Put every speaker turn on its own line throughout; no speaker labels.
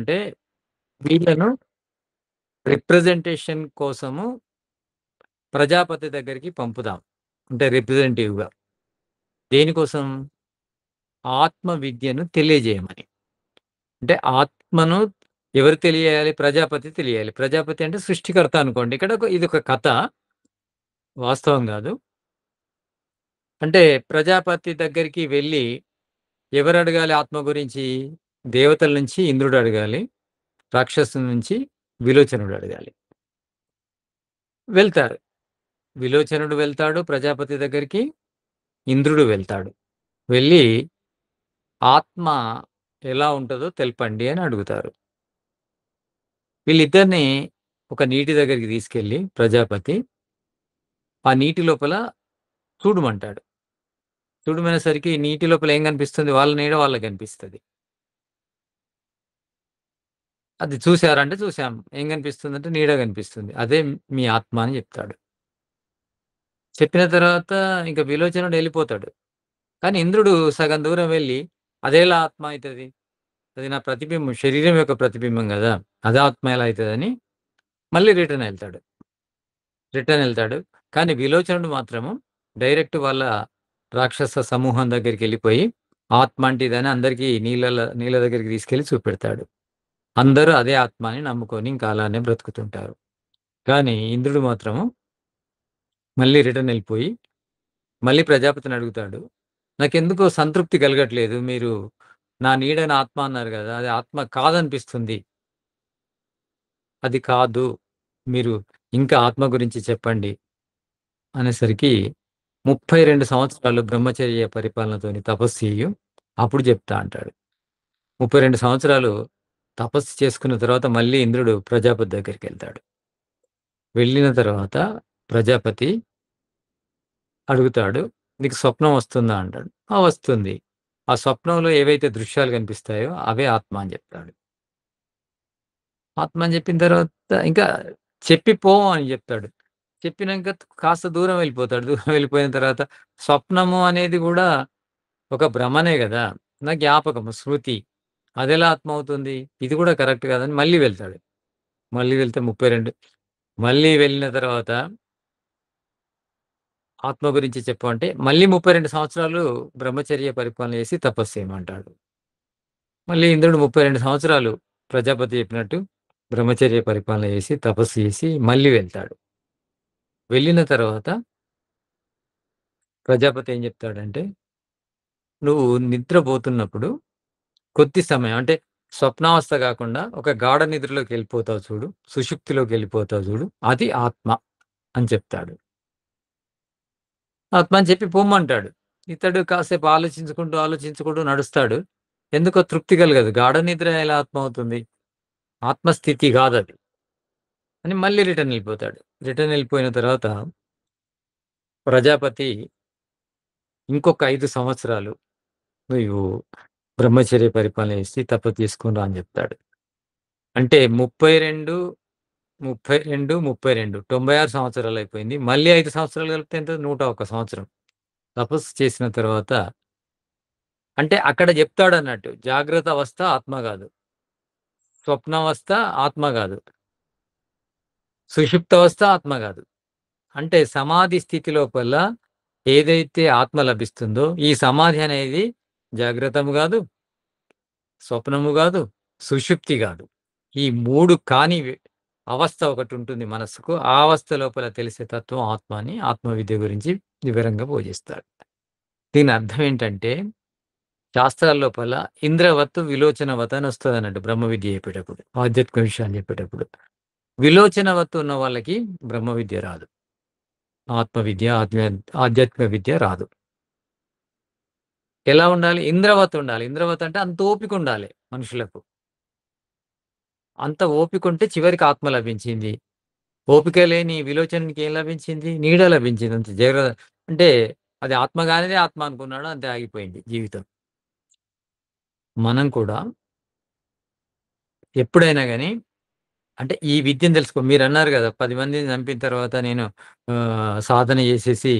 అంటే వీళ్ళను రిప్రజెంటేషన్ కోసము ప్రజాపతి దగ్గరికి పంపుదాం. అంటే రిప్రజెంటేటివ్‌గా. దేనికోసం? ఆత్మ విద్యను తెలియజేయమని. అంటే ఆత్మను ఎవరు తెలియాలి? ప్రజాపతి తెలియాలి. ప్రజాపతి అంటే సృష్టికర్త అనుకోండి. ఇక్కడ ఇదొక కథ. వాస్తవం గాదు. అంటే ప్రజాపతి దగ్గరికి వెళ్లి ఎవరడగాలి ఆత్మ గురించి? దేవతల నుంచి ఇంద్రుడు అడగాలి. రాక్షసుల నుంచి విలోచనుడు అడగాలి. వెళ్తారు. విలోచనుడు వెళ్తాడు ప్రజాపతి దగ్గరికి. ఇంద్రుడు వెళ్తాడు. వెళ్ళి ఆత్మ ఎలా ఉంటదో తెలపండి అని అడుగుతారు. వీళ్ళిద్దరిని ఒక నీటి దగ్గరికి తీసుకెళ్ళి ప్రజాపతి ఆ నీటి లోపల చూడమంటాడు. చూడమనేసరికి నీటి లోపల ఏం కనిపిస్తుంది? వాళ్ళ నీడ వాళ్ళకి కనిపిస్తది. అది చూసారా? అంటే చూసాం. ఏం కనిపిస్తుందంటే నీడ కనిపిస్తుంది. అదే మీ ఆత్మ అని చెప్తాడు. చెప్పిన తర్వాత ఇంక విలోచనుడు ఎళ్ళిపోతాడు. కానీ ఇంద్రుడు సగం దూరం వెళ్లి అదెలా ఆత్మ అయితది? అది నా ప్రతిబింబం. శరీరం యొక్క ప్రతిబింబం గదా! అదే ఆత్మ ఎలా అయితదని మళ్ళీ రిటర్న్ ఎళ్తాడు. కానీ విలోచనుడు మాత్రము డైరెక్ట్ వాళ్ళ రాక్షస సమూహం దగ్గరికెళ్ళిపోయి ఆత్మ అంటే ఇదని అందరికీ నీళ్ళ దగ్గరికి తీసుకెళ్ళి చూపెడతాడు. అందరూ అదే ఆత్మ అని నమ్ముకొని ఇంకా అలానే బ్రతుకుతుంటారు. కానీ ఇంద్రుడు మాత్రము మళ్ళీ రిటర్న్ ఎళ్ళిపోయి మళ్ళీ ప్రజాపతిని అడుగుతాడు. నాకెందుకో సంతృప్తి కలగట్లేదు. మీరు నా నీడని ఆత్మ అన్నారు గదా! అది ఆత్మ కాదనిపిస్తుంది. అది కాదు. మీరు ఇంకా ఆత్మ గురించి చెప్పండి అనేసరికి 32 సంవత్సరాలు బ్రహ్మచర్య పరిపాలనతోని తపస్సు చెయ్యు. అప్పుడు చెప్తా అంటాడు. 32 సంవత్సరాలు తపస్సు చేసుకున్న తర్వాత మళ్ళీ ఇంద్రుడు ప్రజాపతి దగ్గరికెళ్తాడు. వెళ్ళిన తర్వాత ప్రజాపతి అడుగుతాడు. "నీకు స్వప్నం వస్తుందా?" అంటాడు. "ఆ! వస్తుంది." ఆ స్వప్నంలో ఏవైతే దృశ్యాలు కనిపిస్తాయో అవే ఆత్మ అని చెప్తాడు. ఆత్మ అని చెప్పిన తర్వాత ఇంకా చెప్పి పో అని చెప్తాడు. చెప్పినంక కాస్త దూరం వెళ్ళిపోతాడు. దూరం వెళ్ళిపోయిన తర్వాత స్వప్నము అనేది గూడా ఒక భ్రమనే గదా! నా జ్ఞాపకము, స్మృతి. అదెలా ఆత్మ అవుతుంది? ఇది గూడా కరెక్ట్ కాదని మళ్ళీ వెళ్తాడు. మళ్ళీ వెళ్తే 32 మళ్ళీ వెళ్ళిన తర్వాత ఆత్మ గురించి చెప్పు అంటే మళ్ళీ 32 సంవత్సరాలు బ్రహ్మచర్య పరిపాలన చేసి తపస్సు చేయమంటాడు. మళ్ళీ ఇంద్రుడు 32 సంవత్సరాలు ప్రజాపతి చెప్పినట్టు బ్రహ్మచర్య పరిపాలన చేసి, తపస్సు చేసి మళ్ళీ వెళ్తాడు. వెళ్ళిన తర్వాత ప్రజాపతి ఏం చెప్తాడంటే, "నువ్వు నిద్రపోతున్నప్పుడు కొద్ది సమయం అంటే స్వప్నావస్థ గాకుండా ఒక గాఢ నిద్రలోకెళ్ళిపోతావు చూడు, సుషుప్తిలోకెళ్ళిపోతావు చూడు, అది ఆత్మ" అని చెప్తాడు. ఆత్మ అని చెప్పి పొమ్మంటాడు. ఇతడు కాసేపు ఆలోచించుకుంటూ నడుస్తాడు. ఎందుకో తృప్తి కలగదు. గాఢ నిద్ర ఎలా ఆత్మ అవుతుంది? ఆత్మస్థితి గాదది. అని మళ్ళీ రిటర్న్ ఎళ్ళిపోతాడు. రిటర్న్ ఎళ్ళిపోయిన తర్వాత ప్రజాపతి ఇంకొక 5 సంవత్సరాలు నువ్వు బ్రహ్మచర్య పరిపాలన చేసి తపస్సు చేసుకొని రా అని చెప్తాడు. అంటే 32, 96 సంవత్సరాలయిపోయింది. మళ్ళీ 5 సంవత్సరాలు కలిపితే ఎంత? 101 సంవత్సరం. తపస్సు చేసిన తర్వాత అంటే అక్కడ జెప్తాడన్నట్టు. జాగ్రత్త అవస్థ ఆత్మ గాదు. స్వప్నావస్థ ఆత్మ గాదు. సుషుప్తావస్థ ఆత్మ గాదు. అంటే సమాధి స్థితి లోపల ఏదైతే ఆత్మ లభిస్తుందో, ఈ సమాధి అనేది జాగ్రత్తము గాదు, స్వప్నము గాదు, సుషుప్తి గాదు. ఈ 3 కాని అవస్థ ఒకటుంటుంది మనస్సుకు. ఆ అవస్థ లోపల తెలిసే తత్వం ఆత్మ అని ఆత్మ విద్య గురించి వివరంగా బోధిస్తాడు. దీని అర్థం ఏంటంటే, శాస్త్రాల లోపల ఇంద్రవత్తు, విలోచనవత్ అని వస్తదన్నట్టు బ్రహ్మ విద్య చెప్పేటప్పుడు. ఆధ్యాత్మిక విషయాలు చెప్పేటప్పుడు. విలోచనవత్తు ఉన్న వాళ్ళకి బ్రహ్మ విద్య రాదు. ఆత్మ విద్య, ఆధ్యాత్మిక విద్య రాదు. ఎలా ఉండాలి? ఇంద్రవత్ ఉండాలి. ఇంద్రవత్ అంటే అంత ఓపికుండాలి మనుషులకు. అంత ఓపికుంటే చివరికి ఆత్మ లభించింది. ఓపిక లేని విలోచనునికి ఏం లభించింది? నీడ లభించింది అంతే. అంటే అది ఆత్మ గానిదే ఆత్మ అనుకున్నాడు. అంతే ఆగిపోయింది జీవితం. మనం కూడా ఎప్పుడైనా గాని అంటే ఈ విద్యను తెలుసుకో మీరన్నారు గదా! 10 మందిని చంపిన తర్వాత నేను సాధన చేసేసి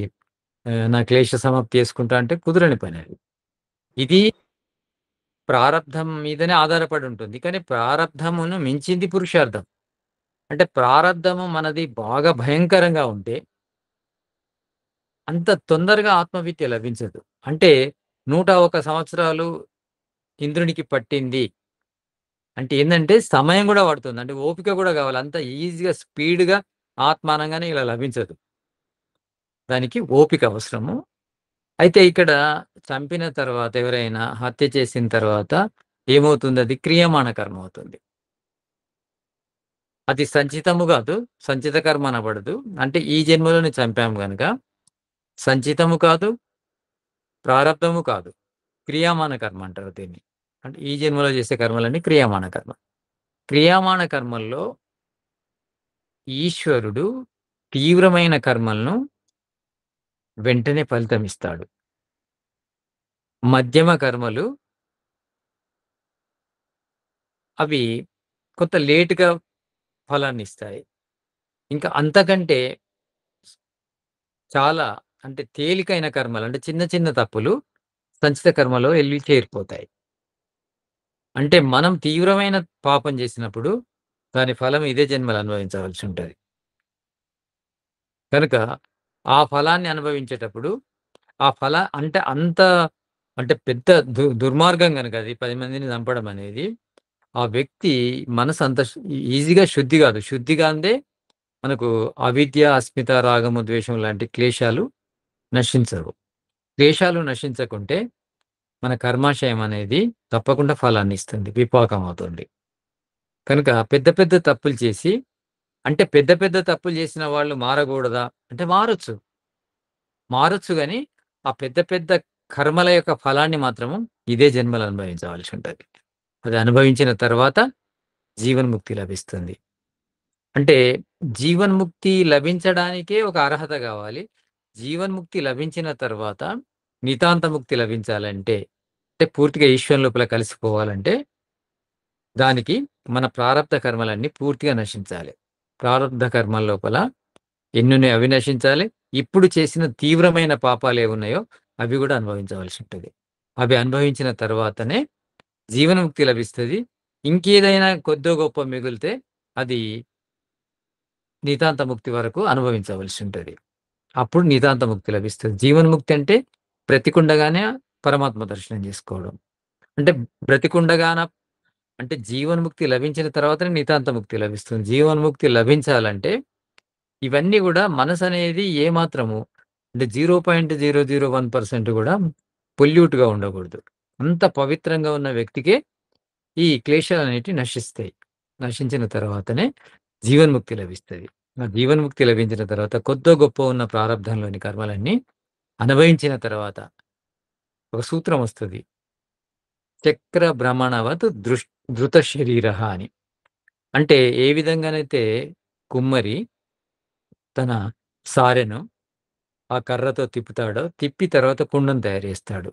నా క్లేశ సమాప్తి చేసుకుంటా అంటే కుదరని పనది. ఇది ప్రారబ్ధం మీదనే ఆధారపడి ఉంటుంది. కానీ ప్రారబ్ధమును మించింది పురుషార్థం. అంటే ప్రారబ్ధము మనది బాగా భయంకరంగా ఉంటే అంత తొందరగా ఆత్మవిద్య లభించదు. అంటే 101 సంవత్సరాలు ఇంద్రునికి పట్టింది. అంటే ఏందంటే సమయం గూడా పడుతుంది. అంటే ఓపిక గూడా గావాలి. అంత ఈజీగా స్పీడ్‌గా ఆత్మ అనంగానే ఇలా లభించదు. దానికి ఓపిక అవసరము. అయితే ఇక్కడ చంపిన తర్వాత ఎవరైనా హత్య చేసిన తర్వాత ఏమవుతుందది క్రియమాణ కర్మ అవుతుంది. అది సంచితము గాదు. సంచిత కర్మ అనబడదు. అంటే ఈ జన్మలోనే చంపాము గనక సంచితము కాదు, ప్రారబ్ధము కాదు. క్రియామాణ కర్మ అంటారు దీన్ని. అంటే ఈ జన్మలో చేసే కర్మలన్నీ క్రియామాణ కర్మ. క్రియామాణ కర్మల్లో ఈశ్వరుడు తీవ్రమైన కర్మలను వెంటనే ఫలితమిస్తాడు. మధ్యమ కర్మలు అవి కొంత లేట్‌గా ఫలాన్నిస్తాయి. ఇంకా అంతకంటే చాలా అంటే తేలికైన కర్మలు అంటే చిన్న చిన్న తప్పులు సంచిత కర్మలో ఎళ్లి చేరిపోతాయి. అంటే మనం తీవ్రమైన పాపం చేసినప్పుడు దాని ఫలం ఇదే జన్మలో అనుభవించవలసి ఉంటది. కనుక ఆ ఫలాన్ని అనుభవించేటప్పుడు ఆ అంటే అంత అంటే పెద్ద దుర్మార్గం గనుక అది 10 మందిని చంపడం అనేది, ఆ వ్యక్తి మనసు అంత ఈజీగా శుద్ధి గాదు. శుద్ధి గాందే మనకు అవిద్య, అస్మిత, రాగము, ద్వేషం లాంటి క్లేశాలు నశించవు. క్లేశాలు నశించకుంటే మన కర్మాశయం అనేది తప్పకుండా ఫలాన్నిస్తుంది. విపాకం అవుతుంది. కనుక పెద్ద పెద్ద తప్పులు చేసి అంటే పెద్ద పెద్ద తప్పులు చేసిన వాళ్ళు మారగూడదా? అంటే మారొచ్చు. మారొచ్చు గాని, ఆ పెద్ద పెద్ద కర్మల యొక్క ఫలాన్ని మాత్రము ఇదే జన్మలో అనుభవించవలసి ఉంటది. అది అనుభవించిన తర్వాత జీవన్ముక్తి లభిస్తుంది. అంటే జీవన్ముక్తి లభించడానికే ఒక అర్హత గావాలి. జీవన్ముక్తి లభించిన తర్వాత నితాంత ముక్తి లభించాలంటే, అంటే పూర్తిగా ఈశ్వరుని లోపల కలిసిపోవాలంటే, దానికి మన ప్రారబ్ధ కర్మలన్నీ పూర్తిగా నశించాలి. ప్రారబ్ధ కర్మల లోపల ఎన్నున్నాయో అవి నశించాలి. ఇప్పుడు చేసిన తీవ్రమైన పాపాలేవున్నాయో అవి గూడా అనుభవించవలసి ఉంటది. అవి అనుభవించిన తర్వాతనే జీవన్ముక్తి లభిస్తది. ఇంకేదైనా కొద్దో గొప్పో మిగిలితే అది నితాంత ముక్తి వరకు అనుభవించవలసి ఉంటది. అప్పుడు నితాంత ముక్తి లభిస్తది. జీవన్ముక్తి అంటే బ్రతికుండగానే పరమాత్మ దర్శనం జేసుకోవడం. అంటే బ్రతికుండగాన అంటే జీవన్ముక్తి లభించిన తర్వాతనే నితాంత ముక్తి లభిస్తుంది. జీవన్ముక్తి లభించాలంటే ఇవన్నీ గూడా మనసనేది ఏమాత్రము అంటే 0.001% గూడా పొల్యూట్‌గా ఉండకూడదు. అంత పవిత్రంగా ఉన్న వ్యక్తికే ఈ క్లేశాలనేటివి నశిస్తాయి. నశించిన తర్వాతనే జీవన్ముక్తి లభిస్తది. ఆ జీవన్ముక్తి లభించిన తర్వాత కొద్దో గొప్పో ఉన్న ప్రారబ్ధంలోని కర్మలన్నీ అనుభవించిన తర్వాత ఒక సూత్రం వస్తది. చక్ర భ్రమణవత్ ధృత శరీరః అని. అంటే ఏ విధంగానైతే కుమ్మరి తన సారెను ఆ కర్రతో తిప్పుతాడో, తిప్పి తర్వాత కుండను తయారు జేస్తాడు.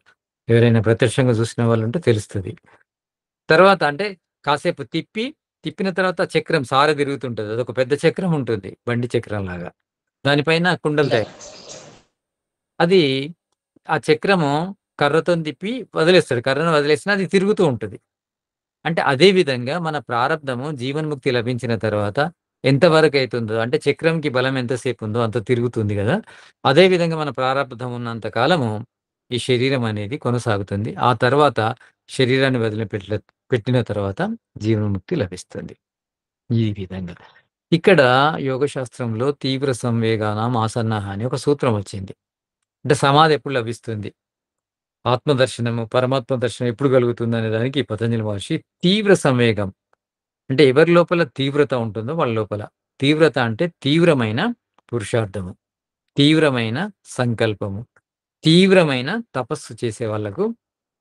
ఎవరైనా ప్రత్యక్షంగా చూసిన వాళ్ళుంటే తెలుస్తది. తర్వాత అంటే కాసేపు తిప్పిన తర్వాత చక్రం సారె తిరుగుతుంటది. అదొక పెద్ద చక్రం ఉంటుంది. బండి చక్రంలాగా. దానిపైన కుండలు తయారు అది ఆ చక్రము కర్రతోని తిప్పి వదిలేస్తాడు. కర్రను వదిలేసినా అది తిరుగుతూ ఉంటది. అంటే అదే విధంగా మన ప్రారబ్ధము జీవన్ముక్తి లభించిన తర్వాత ఎంత వరకైతుందో అంటే చక్రంకి బలం ఎంతసేపుందో అంత తిరుగుతుంది గదా! అదే విధంగా మన ప్రారబ్ధం ఉన్నంత కాలము ఈ శరీరం అనేది కొనసాగుతుంది. ఆ తర్వాత శరీరాన్ని పెట్టిన తర్వాత జీవన్ముక్తి లభిస్తుంది. ఈ విధంగా. ఇక్కడ యోగ శాస్త్రంలో తీవ్ర సంవేగానాం ఆసన్నః అని ఒక సూత్రం వచ్చింది. అంటే సమాధి ఎప్పుడు లభిస్తుంది? ఆత్మదర్శనము, పరమాత్మ దర్శనం ఎప్పుడు కలుగుతుందనే దానికి ఈ పతంజలి మహర్షి తీవ్ర సంవేగం అంటే ఎవరి లోపల తీవ్రత ఉంటుందో వాళ్ళ లోపల. తీవ్రత అంటే తీవ్రమైన పురుషార్థము, తీవ్రమైన సంకల్పము, తీవ్రమైన తపస్సు చేసే వాళ్ళకు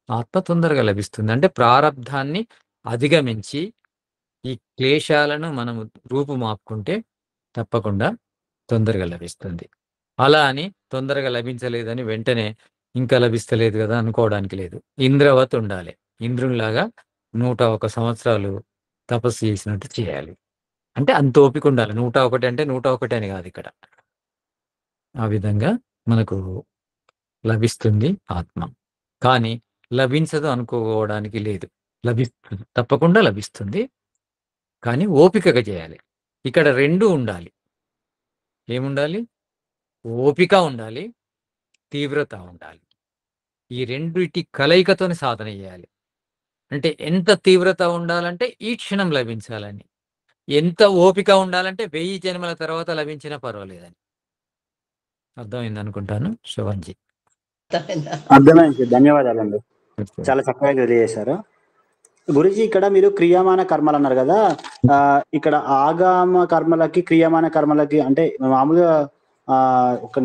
ఆత్మ తొందరగా లభిస్తుంది. అంటే ప్రారబ్ధాన్ని అధిగమించి ఈ క్లేశాలను మనము రూపుమాపుకుంటే తప్పకుండా తొందరగా లభిస్తుంది. అలా అని తొందరగా లభించలేదని వెంటనే ఇంకా లభిస్తలేదు గదా! అనుకోవడానికి లేదు. ఇంద్రవత్ ఉండాలి. ఇంద్రునిలాగా 101 సంవత్సరాలు తపస్సు చేసినట్టు చేయాలి. అంటే అంత ఓపికుండాలి. 101 అంటే 101 అని గాదిక్కడ. ఆ విధంగా మనకు లభిస్తుంది ఆత్మ. కానీ లభించదు అనుకోవడానికి లేదు. లభిస్తుంది. తప్పకుండా లభిస్తుంది. కానీ ఓపికగా చేయాలి. ఇక్కడ 2 ఉండాలి. ఏముండాలి? ఓపిక ఉండాలి. తీవ్రత ఉండాలి. ఈ రెండిటి కలయికతోని సాధన చేయాలి. అంటే ఎంత తీవ్రత ఉండాలంటే ఈ క్షణం లభించాలని. ఎంత ఓపిక ఉండాలంటే 1000 జన్మల తర్వాత లభించినా పర్వాలేదని. అర్థమైందనుకుంటాను. శోభన్‌జీ.
అర్థమైంది. ధన్యవాదాలండి. చాలా చక్కగా తెలియజేశారు. గురూజీ ఇక్కడ మీరు క్రియామాన కర్మలు అన్నారు కదా, ఇక్కడ ఆగామ కర్మలకి క్రియామాన కర్మలకి అంటే మామూలుగా ఒక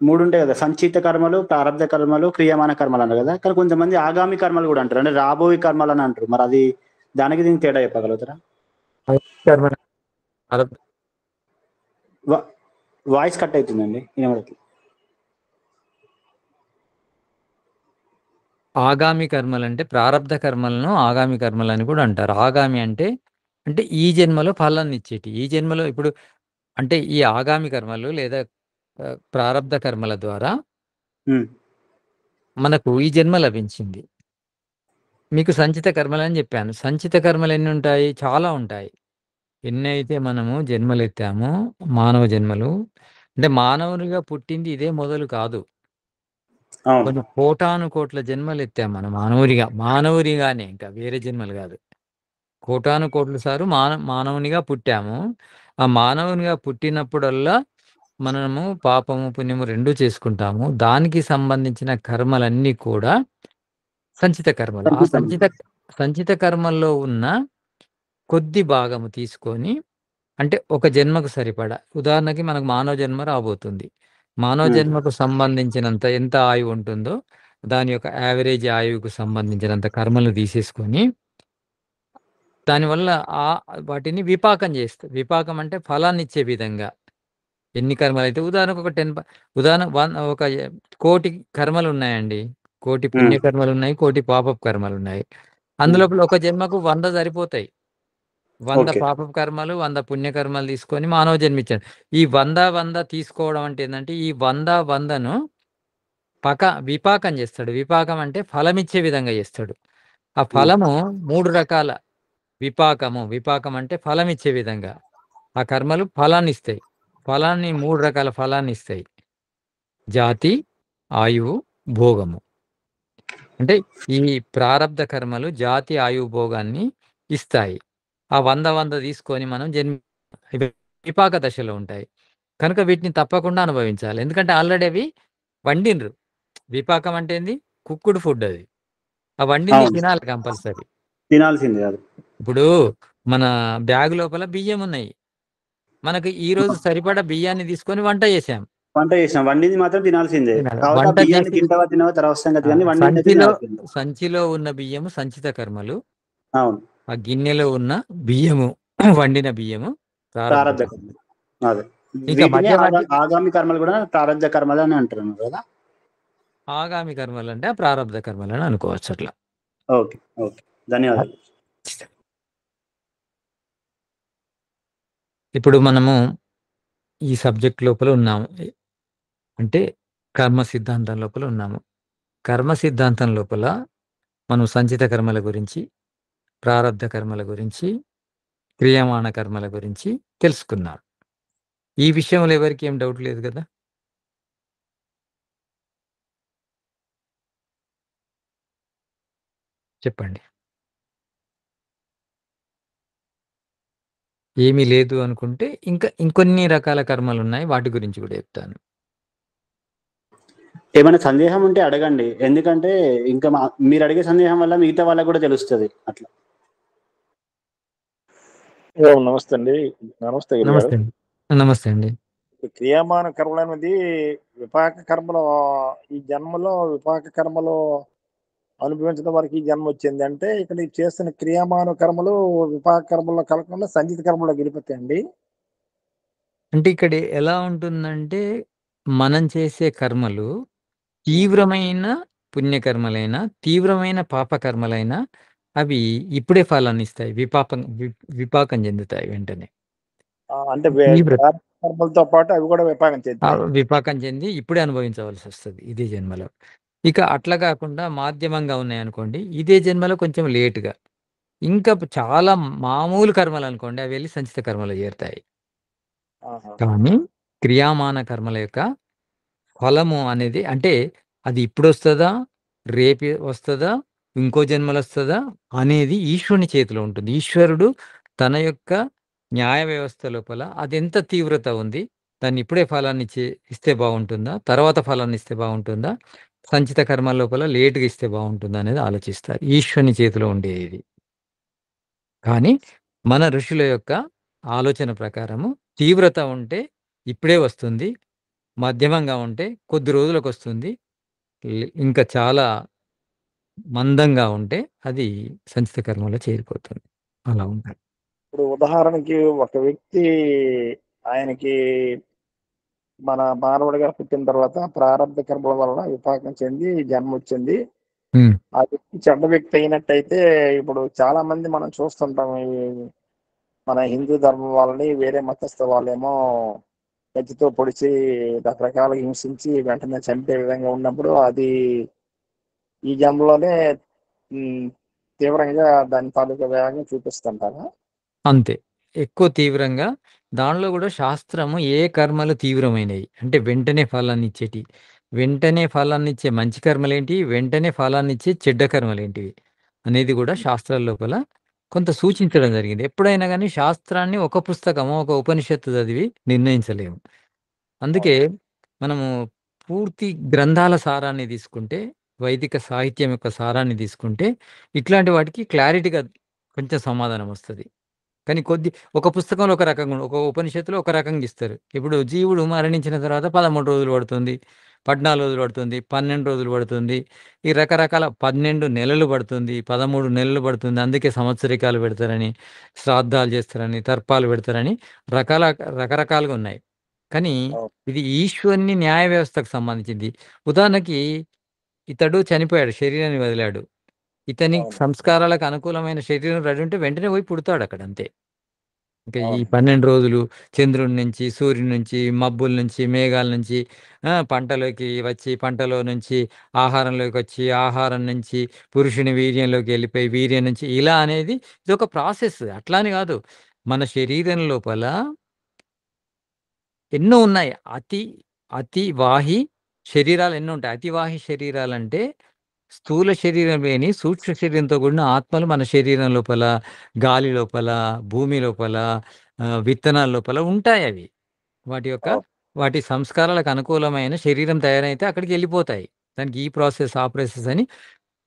3 ఉంటాయి కదా, సంచిత కర్మలు, ప్రారబ్ధ కర్మలు, క్రియామాన కర్మలు అన్నారు కదా. కానీ కొంతమంది ఆగామి కర్మలు కూడా అంటారు, అంటే రాబోయే కర్మలు అని అంటారు. మరి అది దానికి దీనికి తేడా చెప్పగలుగుతారా? వాయిస్ కట్ అవుతుందండి, వినబడట్లేదు.
ఆగామి కర్మలంటే ప్రారబ్ధ కర్మలను ఆగామి కర్మలని కూడా అంటారు. ఆగామి అంటే ఈ జన్మలో ఫలాన్ని ఇచ్చేటి. ఈ జన్మలో ఇప్పుడు అంటే ఈ ఆగామి కర్మలు లేదా ప్రారబ్ధ కర్మల ద్వారా మనకు ఈ జన్మ లభించింది. మీకు సంచిత కర్మలని చెప్పాను. సంచిత కర్మలు ఎన్ని ఉంటాయి? చాలా ఉంటాయి. ఎన్నైతే మనము జన్మలెత్తామో మానవ జన్మలు, అంటే మానవునిగా పుట్టింది ఇదే మొదలు కాదు. కొన్ని కోటాను కోట్ల జన్మలు ఎత్తాం మనం మానవునిగానే, ఇంకా వేరే జన్మలు కాదు. కోటాను కోట్ల సారు మానవునిగా పుట్టాము. ఆ మానవునిగా పుట్టినప్పుడల్లా మనము పాపము పుణ్యము 2 చేసుకుంటాము. దానికి సంబంధించిన కర్మలన్నీ కూడా సంచిత కర్మలు. ఆ సంచిత కర్మల్లో ఉన్న కొద్ది భాగము తీసుకొని, అంటే ఒక జన్మకు సరిపడా, ఉదాహరణకి మనకు మానవ జన్మ రాబోతుంది. మానవ జన్మకు సంబంధించినంత ఎంత ఆయువు ఉంటుందో దాని యొక్క యావరేజ్ ఆయువుకు సంబంధించినంత కర్మలు తీసేసుకొని దానివల్ల వాటిని విపాకం చేస్తారు. విపాకం అంటే ఫలాన్ని ఇచ్చే విధంగా ఎన్ని కర్మలు అయితే, ఉదాహరణకు ఒక 10 ఒక 1,000,000 కర్మలు ఉన్నాయండి. 1,000,000 పుణ్యకర్మలు ఉన్నాయి, 1,000,000 పాపపు కర్మలు ఉన్నాయి. అందులో ఒక జన్మకు 100 సరిపోతాయి. 100 పాపపు కర్మలు, 100 పుణ్యకర్మలు తీసుకొని మానవ జన్మించాడు. ఈ 100 తీసుకోవడం అంటే ఏంటంటే ఈ 100ను విపాకం చేస్తాడు. విపాకం అంటే ఫలమిచ్చే విధంగా చేస్తాడు. ఆ ఫలము 3 రకాల విపాకం అంటే ఫలమిచ్చే విధంగా. ఆ కర్మలు ఫలాన్నిస్తాయి. 3 రకాల ఫలాన్ని ఇస్తాయి. జాతి, ఆయువు, భోగము. అంటే ఈ ప్రారబ్ధ కర్మలు జాతి, ఆయువు, భోగాన్ని ఇస్తాయి. ఆ 100 తీసుకొని మనం విపాక దశలో ఉంటాయి. కనుక వీటిని తప్పకుండా అనుభవించాలి. ఎందుకంటే ఆల్రెడీ అవి వండిండ్రు. విపాకం అంటే ఏంది? కుక్కుడు ఫుడ్ అది. ఆ వండింది తినాలి కంపల్సరీ.
తినాల్సింది కాదు.
ఇప్పుడు మన బ్యాగ్ లోపల బియ్యం ఉన్నాయి. మనకు ఈ రోజు సరిపడా బియ్యాన్ని తీసుకొని వంట చేసాం.
వండింది మాత్రం తినాల్సిందే.
సంచిలో ఉన్న బియ్యము సంచిత కర్మలు.
అవును.
ఆ గిన్నెలో ఉన్న బియ్యము వండిన బియ్యము ప్రారబ్ధ కర్మలు.
ఆగామి కర్మలు కూడా ప్రారబ్ధ కర్మలు అని అంటున్నారు కదా.
ఆగామి కర్మలు అంటే ప్రారబ్ధ కర్మలు అని అనుకోవచ్చు అట్లా.
ఓకే, ధన్యవాదాలు.
ఇప్పుడు మనము ఈ సబ్జెక్ట్ లోపల ఉన్నాము, అంటే కర్మ సిద్ధాంతం లోపల ఉన్నాము. కర్మ సిద్ధాంతం లోపల మనం సంచిత కర్మల గురించి, ప్రారబ్ధ కర్మల గురించి, క్రియామాణ కర్మల గురించి తెలుసుకున్నాం. ఈ విషయంలో ఎవరికి ఏం డౌట్ లేదు కదా? చెప్పండి. ఏమీ లేదు అనుకుంటే ఇంకా ఇంకొన్ని రకాల కర్మలు ఉన్నాయి, వాటి గురించి కూడా చెప్తాను.
ఏమైనా సందేహం ఉంటే అడగండి, ఎందుకంటే ఇంకా మీరు అడిగే సందేహం వల్ల మిగతా వాళ్ళకి కూడా తెలుస్తుంది అట్లా.
నమస్తే అండి.
నమస్తే అండి.
క్రియామాన కర్మలు అనేది విపాక కర్మలో ఈ జన్మలో విపాక కర్మలో అనుభవించడం వరకు ఈ జన్మ వచ్చింది. అంటే ఇక్కడ చేస్తున్న క్రియామాన కర్మలు విపాక కర్మలో కలగకుండా సంచిత కర్మలో గెలిపోతాయండి.
అంటే ఇక్కడ ఎలా ఉంటుందంటే మనం చేసే కర్మలు తీవ్రమైన పుణ్యకర్మలైనా, తీవ్రమైన పాపకర్మలైనా అవి ఇప్పుడే ఫలాన్ని ఇస్తాయి. విపాకం చెందుతాయి వెంటనే.
అంటే కర్మలతో పాటు అవి కూడా విపాకం చెంది
ఇప్పుడే అనుభవించవలసి వస్తుంది ఇదే జన్మలో. ఇక అట్లా కాకుండా మాధ్యమంగా ఉన్నాయనుకోండి, ఇదే జన్మలో కొంచెం లేట్‌గా. ఇంకా చాలా మామూలు కర్మలనుకోండి, అవి వెళ్లి సంచిత కర్మలో చేరుతాయి.
ఆహా!
కానీ క్రియామాన కర్మల యొక్క ఫలము అనేది అంటే అది ఇప్పుడొస్తదా? రేపు వస్తదా? ఇంకో జన్మలొస్తదా? అనేది ఈశ్వరుని చేతిలో ఉంటుంది. ఈశ్వరుడు తన యొక్క న్యాయ వ్యవస్థ లోపల అదెంత తీవ్రత ఉంది? దాన్ని ఇప్పుడే ఇస్తే బావుంటుందా? తర్వాత ఫలాన్నిస్తే బావుంటుందా? సంచిత కర్మల లోపల లేట్‌గా ఇస్తే బావుంటుందా? అనేది ఆలోచిస్తారు. ఈశ్వరుని చేతిలో ఉండేది ఇది. కానీ మన ఋషుల యొక్క ఆలోచన ప్రకారము తీవ్రత ఉంటే ఇప్పుడే వస్తుంది. మధ్యమంగా ఉంటే కొద్ది రోజులకొస్తుంది. ఇంకా చాలా మందంగా ఉంటే అది సంచిత కర్మలో చేరిపోతుంది. అలా ఉంటది.
ఇప్పుడు ఉదాహరణకి ఒక వ్యక్తి ఆయనకి మన మానవుడిగా పుట్టిన తర్వాత ప్రారంభ కర్మల వలన విపాకం చెంది జన్మొచ్చింది.
హ్మ్.
ఆ వ్యక్తి చెడ్డ వ్యక్తి అయినట్టయితే ఇప్పుడు చాలా మంది మనం చూస్తుంటాం. మన హిందూ ధర్మం వాళ్ళని వేరే మతస్థ వాళ్ళేమో కత్తితో పొడిచి రకరకాలుగా హింసించి వెంటనే చంపే విధంగా ఉన్నప్పుడు అది ఈ జన్మలోనే హ్మ్. తీవ్రంగా దాని తాలూకా వేగం చూపిస్తుంటారా?
అంతే. ఎక్కువ తీవ్రంగా దానిలో గూడా శాస్త్రము ఏ కర్మలు తీవ్రమైనయి. అంటే వెంటనే ఫలాన్నిచ్చేటియి. వెంటనే ఫలాన్నిచ్చే మంచి కర్మలేంటి, వెంటనే ఫలాన్నిచ్చే చెడ్డ కర్మలేంటివి అనేది గూడా శాస్త్రాల లోపల కొంత సూచించడం జరిగింది. ఎప్పుడైనా గాని శాస్త్రాన్ని ఒక పుస్తకమో, ఒక ఉపనిషత్తు చదివి నిర్ణయించలేము. అందుకే
అవును.
మనము పూర్తి గ్రంథాల సారాన్ని తీసుకుంటే, వైదిక సాహిత్యం యొక్క సారాన్ని తీసుకుంటే, ఇట్లాంటి వాటికి క్లారిటీగా కొంచెం సమాధానం వస్తది. కానీ ఒక పుస్తకంలో ఒక రకంగా ఒక ఉపనిషత్తులో ఒక రకంగా ఇస్తారు. ఇప్పుడు జీవుడు మరణించిన తర్వాత 13 రోజులు పడుతుంది. 14 రోజులు పడుతుంది. 12 రోజులు పడుతుంది. ఈ రకరకాల 12 నెలలు పడుతుంది. 13 నెలలు పడుతుంది. అందుకే సంవత్సరికాలు పెడతారని, శ్రాద్ధాలు చేస్తారని, తర్పాలు పెడతారని రకాల రకరకాలుగా ఉన్నాయి. కానీ
అవును.
ఇది ఈశ్వరుని న్యాయ వ్యవస్థకు సంబంధించింది. ఉదాహరణకి ఇతడు చనిపోయాడు. శరీరాన్ని వదిలాడు. ఇతని
అవును.
సంస్కారాలకు అనుకూలమైన శరీరం రెడీ ఉంటే వెంటనే పోయి పుడతాడక్కడ అంతే. ఇంకా ఈ
అవును.
12 రోజులు చంద్రుడి నుంచి, సూర్యుడి నుంచి, మబ్బుల నుంచి, మేఘాల నుంచి పంటలోకి వచ్చి, పంటలో నుంచి ఆహారంలోకొచ్చి, ఆహారం నుంచి పురుషుని వీర్యంలోకి వెళ్ళిపోయి, వీర్యం నుంచి ఇలా అనేది ఇదొక ప్రాసెస్. అట్లా అని గాదు. మన శరీరం లోపల ఎన్నో ఉన్నాయి. అతివాహి శరీరాలు ఎన్నుంటాయి. అతివాహి శరీరాలంటే స్థూల శరీరం లేని సూక్ష్మ శరీరంతో కూడిన ఆత్మలు మన శరీరం లోపల, గాలి లోపల, భూమి లోపల, విత్తనాల లోపల ఉంటాయవి. వాటి యొక్క
అవును.
వాటి సంస్కారాలకు అనుకూలమైన శరీరం తయారైతే అక్కడికెళ్ళిపోతాయి. దానికి ఈ ప్రాసెస్, ఆ ప్రాసెస్ అని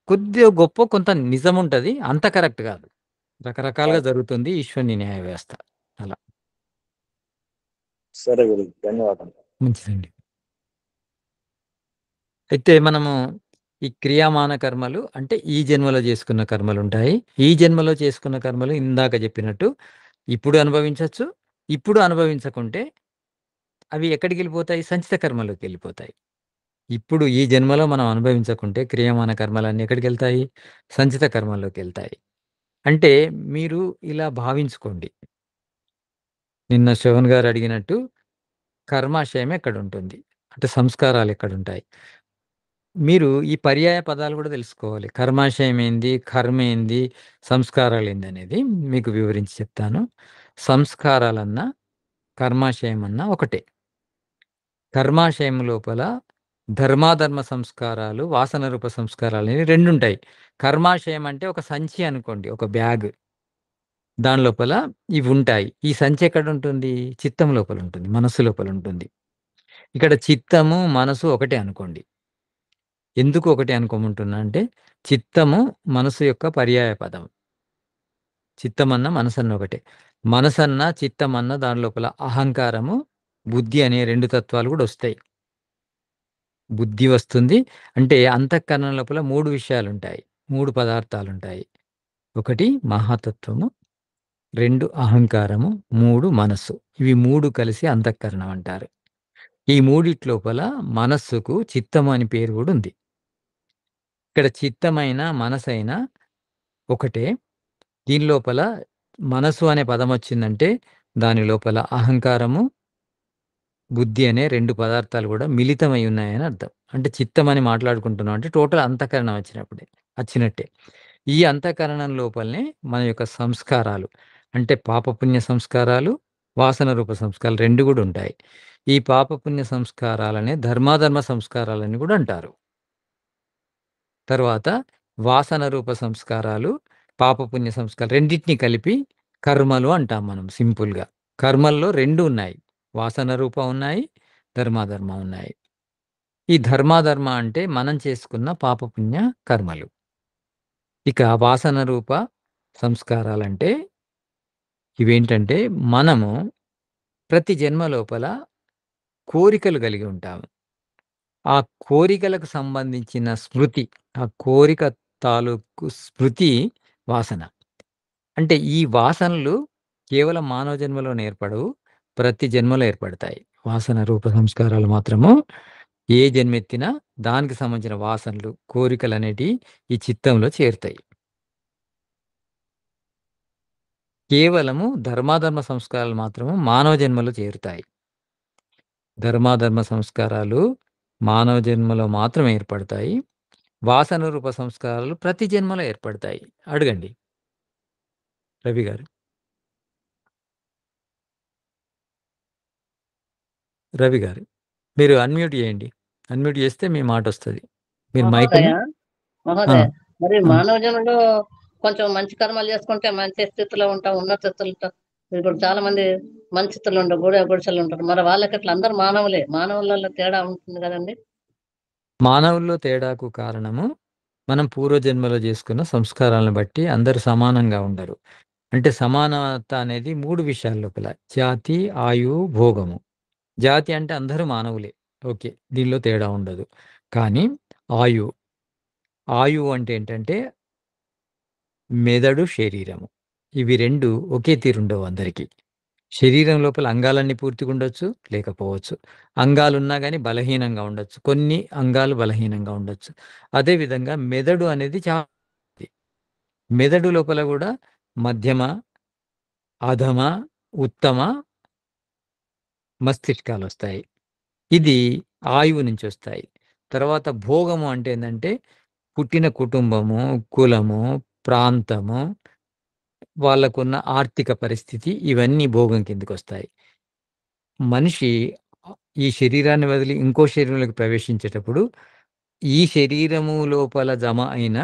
కొద్దిగా గొప్పో కొంత నిజముంటది. అంత కరెక్ట్ గాదు. రకరకాలుగా
అవును.
జరుగుతుంది ఈశ్వరుని న్యాయ వ్యవస్థ. అలా.
సరే గురూజీ. ధన్యవాదాలు.
మంచిదండి. అయితే మనము ఈ క్రియామాన కర్మలు అంటే ఈ జన్మలో చేసుకున్న కర్మలుంటాయి. ఈ జన్మలో చేసుకున్న కర్మలు ఇందాక చెప్పినట్టు ఇప్పుడు అనుభవించొచ్చు. ఇప్పుడు అనుభవించకుంటే అవి ఎక్కడికెళ్ళిపోతాయి? సంచిత కర్మలోకెళ్ళిపోతాయి. ఇప్పుడు ఈ జన్మలో మనం అనుభవించకుంటే క్రియామాన కర్మలన్నీ ఎక్కడికెళ్తాయి? సంచిత కర్మల్లోకెళ్తాయి. అంటే మీరు ఇలా భావించుకోండి. నిన్న శ్రవణ్ గారు అడిగినట్టు కర్మాశయం ఎక్కడుంటుంది? అంటే సంస్కారాలెక్కడుంటాయి? మీరు ఈ పర్యాయ పదాలు గూడా తెలుసుకోవాలి. కర్మాశయం ఏంది? కర్మేంది? సంస్కారాలేందనేది మీకు వివరించి చెప్తాను. సంస్కారాలన్నా, కర్మాశయమన్నా ఒకటే. కర్మాశయం లోపల ధర్మాధర్మ సంస్కారాలు, వాసన రూప సంస్కారాలని రెండుంటాయి. కర్మాశయం అంటే ఒక సంచి అనుకోండి. ఒక బ్యాగ్. దాని లోపల ఇవుంటాయి. ఈ సంచి ఎక్కడుంటుంది? చిత్తం లోపలుంటుంది. మనస్సు లోపలుంటుంది. ఇక్కడ చిత్తము, మనసు ఒకటే అనుకోండి. ఎందుకు ఒకటే అనుకోమంటున్నా అంటే, చిత్తము మనసు యొక్క పర్యాయ పదం. చిత్తమన్న, మనసన్న ఒకటే. మనసన్న, చిత్తమన్న దాని లోపల అహంకారము, బుద్ధి అనే 2 తత్వాలు గూడా ఒస్తాయి. బుద్ధి వస్తుంది. అంటే అంతఃకరణం లోపల 3 విషయాలుంటాయి. 3 పదార్థాలుంటాయి. 1 మహాతత్వము, 2 అహంకారము, 3 మనస్సు. ఇవి 3 కలిసి అంతఃకరణం అంటారు. ఈ మూడిట్లోపల మనస్సుకు చిత్తము అని పేరు గూడా ఉంది. ఇక్కడ చిత్తమైన, మనసైన ఒకటే. దీని లోపల మనసు అనే పదమొచ్చిందంటే, దాని లోపల అహంకారము, బుద్ధి అనే 2 పదార్థాలు గూడా మిళితమై ఉన్నాయని అర్థం. అంటే చిత్తం అని మాట్లాడుకుంటున్నాం అంటే టోటల్ అంతఃకరణం వచ్చినట్టే. ఈ అంతఃకరణం లోపలనే మన యొక్క సంస్కారాలు అంటే పాపపుణ్య సంస్కారాలు, వాసన రూప సంస్కారాలు 2 గూడా ఉంటాయి. ఈ పాపపుణ్య సంస్కారాలనే ధర్మాధర్మ సంస్కారాలని గూడా అంటారు. తర్వాత వాసన రూప సంస్కారాలు, పాపపుణ్య సంస్కారాలు రెండిటిని కలిపి కర్మలు అంటాం మనం సింపుల్‌గా. కర్మల్లో 2 ఉన్నాయి. వాసన రూప ఉన్నాయి, ధర్మాధర్మ ఉన్నాయి. ఈ ధర్మాధర్మ అంటే మనం చేసుకున్న పాపపుణ్య కర్మలు. ఇక వాసన రూప సంస్కారాలంటే ఇవేంటంటే మనము ప్రతి జన్మ లోపల కోరికలు కలిగి ఉంటాము. ఆ కోరికలకు సంబంధించిన స్మృతి, ఆ కోరిక తాలూకు స్మృతి వాసన. అంటే ఈ వాసనలు కేవలం మానవ జన్మలోనే ఏర్పడవు. ప్రతి జన్మలో ఏర్పడతాయి. వాసన రూప సంస్కారాలు మాత్రము ఏ జన్మెత్తినా దానికి సంబంధించిన వాసనలు, కోరికలనేటియి ఈ చిత్తంలో చేరుతాయి. కేవలము ధర్మాధర్మ సంస్కారాలు మాత్రము మానవ జన్మలో చేరుతాయి. ధర్మాధర్మ సంస్కారాలు మానవ జన్మలో మాత్రమే ఏర్పడతాయి. వాసన రూప సంస్కారాలు ప్రతి జన్మలో ఏర్పడతాయి. అడగండి రవి గారు. రవి గారు. మీరు అన్‌మ్యూట్ చేయండి. అన్‌మ్యూట్ చేస్తే మీ మాటొస్తది. మీరు
మహోదయ,
మైక్‌ని
మహోదయ
ఆ!
మరి
ఆ!
మానవ జన్మలో కొంచెం మంచి కర్మలు చేసుకుంటే మంచి స్థితిలో ఉంటాం, ఉన్నత స్థితిలో ఉంటాం. ఇప్పుడు చాలా మంది మంచి స్థితిలో ఉంటారు, గుడిసెలు ఉంటారు. మరి వాళ్ళకి అట్లా అందరు మానవులే. మానవులలో తేడా ఉంటుంది కదండి.
మానవుల్లో తేడాకు కారణము మనం పూర్వజన్మలో చేసుకున్న సంస్కారాలను బట్టి అందరూ సమానంగా ఉండరు. అంటే సమానత అనేది 3 విషయాల లోపల. జాతి, ఆయువు, భోగము. జాతి అంటే అందరూ మానవులే. ఓకే. దీనిలో తేడా ఉండదు. కానీ ఆయువు, ఆయువు అంటే ఏంటంటే మెదడు, శరీరము. ఇవి 2 ఒకే తీరుండవు అందరికి. శరీరం లోపల అంగాలన్నీ పూర్తిగుండొచ్చు, లేకపోవచ్చు. అంగాలున్నా గాని బలహీనంగా ఉండొచ్చు. కొన్ని అంగాలు బలహీనంగా ఉండొచ్చు. అదే విధంగా మెదడు అనేది మెదడు లోపల గూడా మధ్యమ, అధమ, ఉత్తమ మస్తిష్కాలొస్తాయి. ఇది ఆయువు నుంచొస్తాయి. తర్వాత భోగము అంటే ఏందంటే పుట్టిన కుటుంబము, కులము, ప్రాంతము, వాళ్ళకున్న ఆర్థిక పరిస్థితి ఇవన్నీ భోగం కిందకొస్తాయి. మనిషి ఈ శరీరాన్ని వదిలి ఇంకో శరీరంలోకి ప్రవేశించేటప్పుడు, ఈ శరీరము లోపల జమ అయిన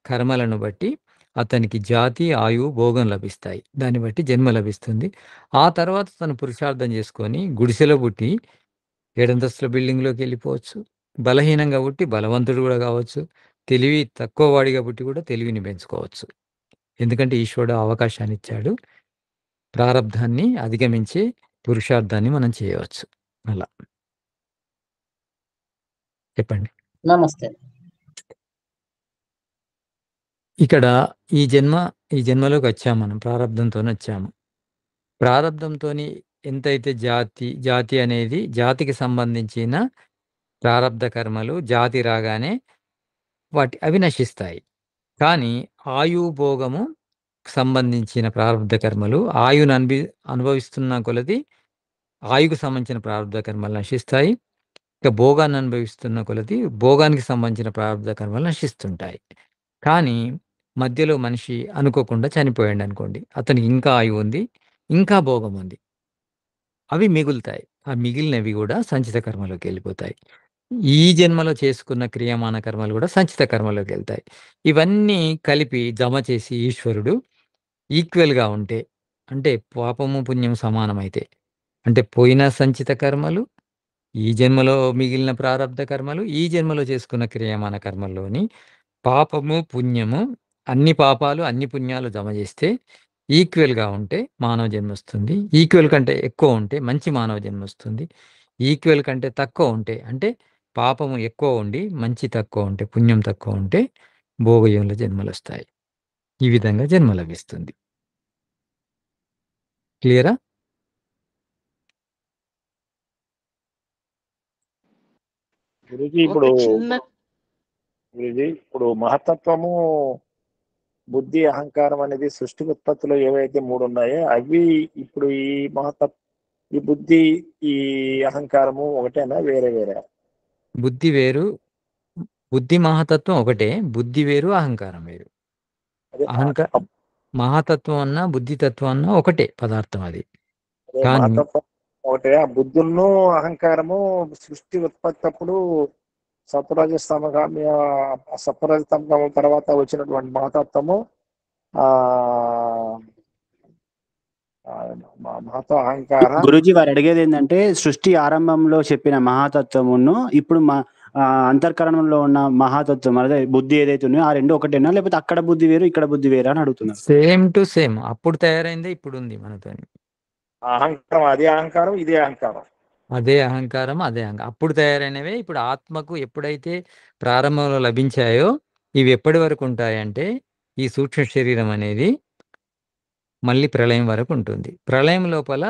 కర్మలను బట్టి అతనికి జాతి, ఆయువు, భోగం లభిస్తాయి. దాన్ని బట్టి జన్మ లభిస్తుంది. ఆ తర్వాత తను పురుషార్థం చేసుకొని గుడిసెలో పుట్టి ఏడంతస్తుల బిల్డింగ్‌లోకెళ్ళిపోవచ్చు. బలహీనంగా పుట్టి బలవంతుడు గూడా గావచ్చు. తెలివి తక్కువ వాడిగా పుట్టి కూడా తెలివిని పెంచుకోవచ్చు. ఎందుకంటే ఈశ్వరుడు ఆ అవకాశాన్నిచ్చాడు. ప్రారబ్ధాన్ని అధిగమించి పురుషార్థాన్ని మనం చేయవచ్చు. అలా. చెప్పండి.
నమస్తే.
ఇక్కడ ఈ జన్మలోకొచ్చాం మనం ప్రారబ్ధంతోనొచ్చాము. ప్రారబ్ధంతోని ఎంతైతే జాతి అనేది జాతికి సంబంధించిన ప్రారబ్ధ కర్మలు జాతి రాగానే అవి నశిస్తాయి. కానీ ఆయువు భోగము సంబంధించిన ప్రారబ్ధ కర్మలు ఆయువును అనుభవిస్తున్న కొలది ఆయువుకు సంబంధించిన ప్రారబ్ధ కర్మలు నశిస్తాయి. ఇక భోగాన్ని అనుభవిస్తున్న కొలది భోగానికి సంబంధించిన ప్రారబ్ధ కర్మలు నశిస్తుంటాయి. కానీ మధ్యలో మనిషి అనుకోకుండా చనిపోయాడనుకోండి. అతనికి ఇంకా ఆయువుంది. ఇంకా భోగముంది. అవి మిగులుతాయి. ఆ మిగిలినవి గూడా సంచిత కర్మలోకెళ్ళిపోతాయి. ఈ జన్మలో చేసుకున్న క్రియామాన కర్మలు గూడా సంచిత కర్మలోకెళ్తాయి. ఇవన్నీ కలిపి జమ చేసి ఈశ్వరుడు ఈక్వల్‌గా ఉంటే, అంటే పాపము, పుణ్యం సమానమైతే, అంటే పోయిన సంచిత కర్మలు, ఈ జన్మలో మిగిలిన ప్రారబ్ధ కర్మలు, ఈ జన్మలో చేసుకున్న క్రియామాన కర్మల్లోని పాపము, పుణ్యము అన్ని పాపాలు, అన్ని పుణ్యాలు జమ జేస్తే ఈక్వల్‌గా ఉంటే మానవ జన్మొస్తుంది. ఈక్వల్ కంటే ఎక్కువ ఉంటే మంచి మానవ జన్మొస్తుంది. ఈక్వల్ కంటే తక్కువ ఉంటే అంటే పాపము ఎక్కువ ఉండి, మంచి తక్కువ ఉంటే, పుణ్యం తక్కువ ఉంటే భోగయోనుల జన్మలొస్తాయి. ఈ విధంగా జన్మ లభిస్తుంది. క్లియరా?
గురూజీ
ఒక చిన్న
ఇప్పుడు మహత్తత్వము, బుద్ధి, అహంకారం అనేది సృష్టి ఉత్పత్తిలో ఏవైతే 3 ఉన్నాయో అవి ఇప్పుడు ఈ బుద్ధి, ఈ అహంకారము ఒకటేనా వేరే వేరే?
బుద్ధి వేరు. బుద్ధి మహాతత్వం ఒకటే. బుద్ధి వేరు, అహంకారం వేరు.
అదే
మహాతత్వం అన్నా బుద్ధితత్వం అన్నా ఒకటే పదార్థం అది.
అదే
కానీ
మహతత్వం ఒకటే. ఆ బుద్ధులను అహంకారము సృష్టి ఉత్పత్తి అప్పుడు సత్వరజతమం తర్వాత వచ్చినటువంటి మహతత్వము ఆ మహత్వ అహంకార.
గురూజీ వారు అడిగేది ఏంటంటే సృష్టి ఆరంభంలో చెప్పిన మహాతత్వమును ఇప్పుడు అంతర్కరణంలో ఉన్న మహాతత్వం అదే బుద్ధి ఏదైతే ఉన్నాయో ఆ రెండు ఒకటేనా, లేకపోతే అక్కడ బుద్ధి వేరు ఇక్కడ బుద్ధి వేరు అని అడుగుతున్నారు.
Same to same. అప్పుడు తయారైందే ఇప్పుడు ఉంది మనతో.
అహంకారం అదే అహంకారం, ఇదే అహంకారం.
అదే అహంకారం, అదే అప్పుడు తయారైనవే ఇప్పుడు ఆత్మకు ఎప్పుడైతే ప్రారంభంలో లభించాయో ఇవి ఎప్పటి వరకు ఉంటాయంటే ఈ సూక్ష్మ శరీరం అనేది మళ్ళీ ప్రళయం వరకు ఉంటుంది. ప్రళయం లోపల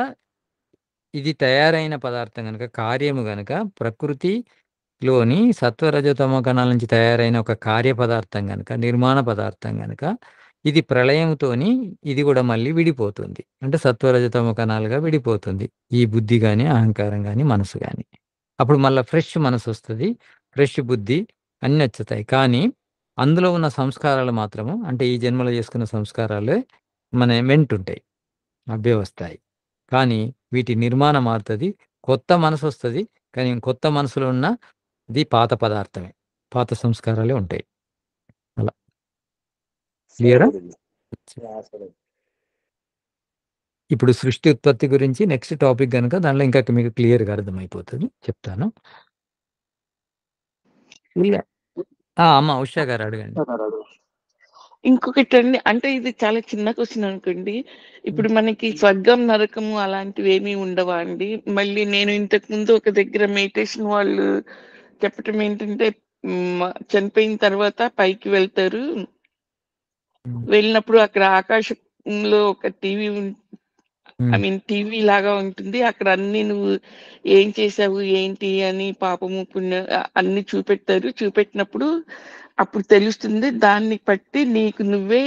ఇది తయారైన పదార్థం గనక, కార్యము గనక, ప్రకృతిలోని సత్వరజతమ కణాల నుంచి తయారైన ఒక కార్య పదార్థం గనక, నిర్మాణ పదార్థం గనక ఇది ప్రళయంతోని ఇది కూడా మళ్ళీ విడిపోతుంది. అంటే సత్వరజతమ కణాలుగా విడిపోతుంది. ఈ బుద్ధి కానీ, అహంకారం కానీ, మనసు కానీ. అప్పుడు మళ్ళీ ఫ్రెష్ మనసు వస్తుంది, ఫ్రెష్ బుద్ధి అన్నీ వచ్చుతాయి. కానీ అందులో ఉన్న సంస్కారాలు మాత్రము, అంటే ఈ జన్మలో చేసుకున్న సంస్కారాలే మన వెంటుంటాయి, అవే వస్తాయి. కానీ వీటి నిర్మాణం మారుతుంది, కొత్త మనసు వస్తుంది. కానీ కొత్త మనసులో ఉన్న ఇది పాత పదార్థమే, పాత సంస్కారాలే ఉంటాయి. అలా క్లియరా? ఇప్పుడు సృష్టి ఉత్పత్తి గురించి నెక్స్ట్ టాపిక్ కనుక దానిలో ఇంకా మీకు క్లియర్గా అర్థమైపోతుంది, చెప్తాను. అమ్మ ఉషా గారు అడగండి.
ఇంకొకటి అండి, అంటే ఇది చాలా చిన్న క్వశ్చన్ అనుకోండి. ఇప్పుడు మనకి స్వర్గం నరకము అలాంటివి ఏమీ ఉండవా అండి? మళ్ళీ నేను ఇంతకు ముందు ఒక దగ్గర మెడిటేషన్ వాళ్ళు చెప్పటం ఏంటంటే చనిపోయిన తర్వాత పైకి వెళ్తారు, వెళ్ళినప్పుడు అక్కడ ఆకాశంలో ఒక టీవీ టీవీ లాగా ఉంటుంది, అక్కడ అన్ని నువ్వు ఏం చేసావు ఏంటి అని పాపము పుణ్యం అన్ని చూపెట్టినప్పుడు అప్పుడు తెలుస్తుంది. దాన్ని బట్టి నీకు నువ్వే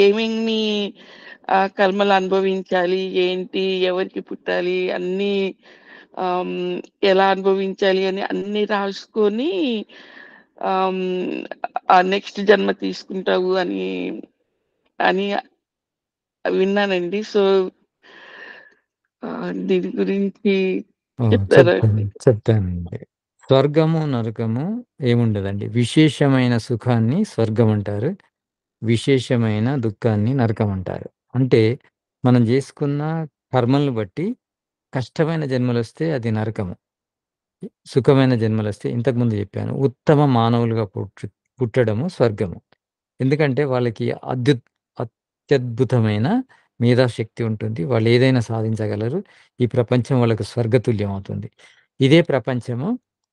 ఏమేమి కర్మలు అనుభవించాలి, ఏంటి, ఎవరికి పుట్టాలి, అన్ని ఎలా అనుభవించాలి అని అన్ని రాసుకొని నెక్స్ట్ జన్మ తీసుకుంటావు అని విన్నానండి. సో దీని గురించి
చెప్తానండి. స్వర్గము నరకము ఏముండదండి. విశేషమైన సుఖాన్ని స్వర్గం అంటారు, విశేషమైన దుఃఖాన్ని నరకం అంటారు. అంటే మనం చేసుకున్న కర్మలను బట్టి కష్టమైన జన్మలు వస్తే అది నరకము, సుఖమైన జన్మలు వస్తే ఇంతకుముందు చెప్పాను ఉత్తమ మానవులుగా పుట్టడము స్వర్గము. ఎందుకంటే వాళ్ళకి అత్యద్భుతమైన మేధాశక్తి ఉంటుంది, వాళ్ళు ఏదైనా సాధించగలరు. ఈ ప్రపంచం వాళ్ళకు స్వర్గతుల్యం అవుతుంది. ఇదే ప్రపంచము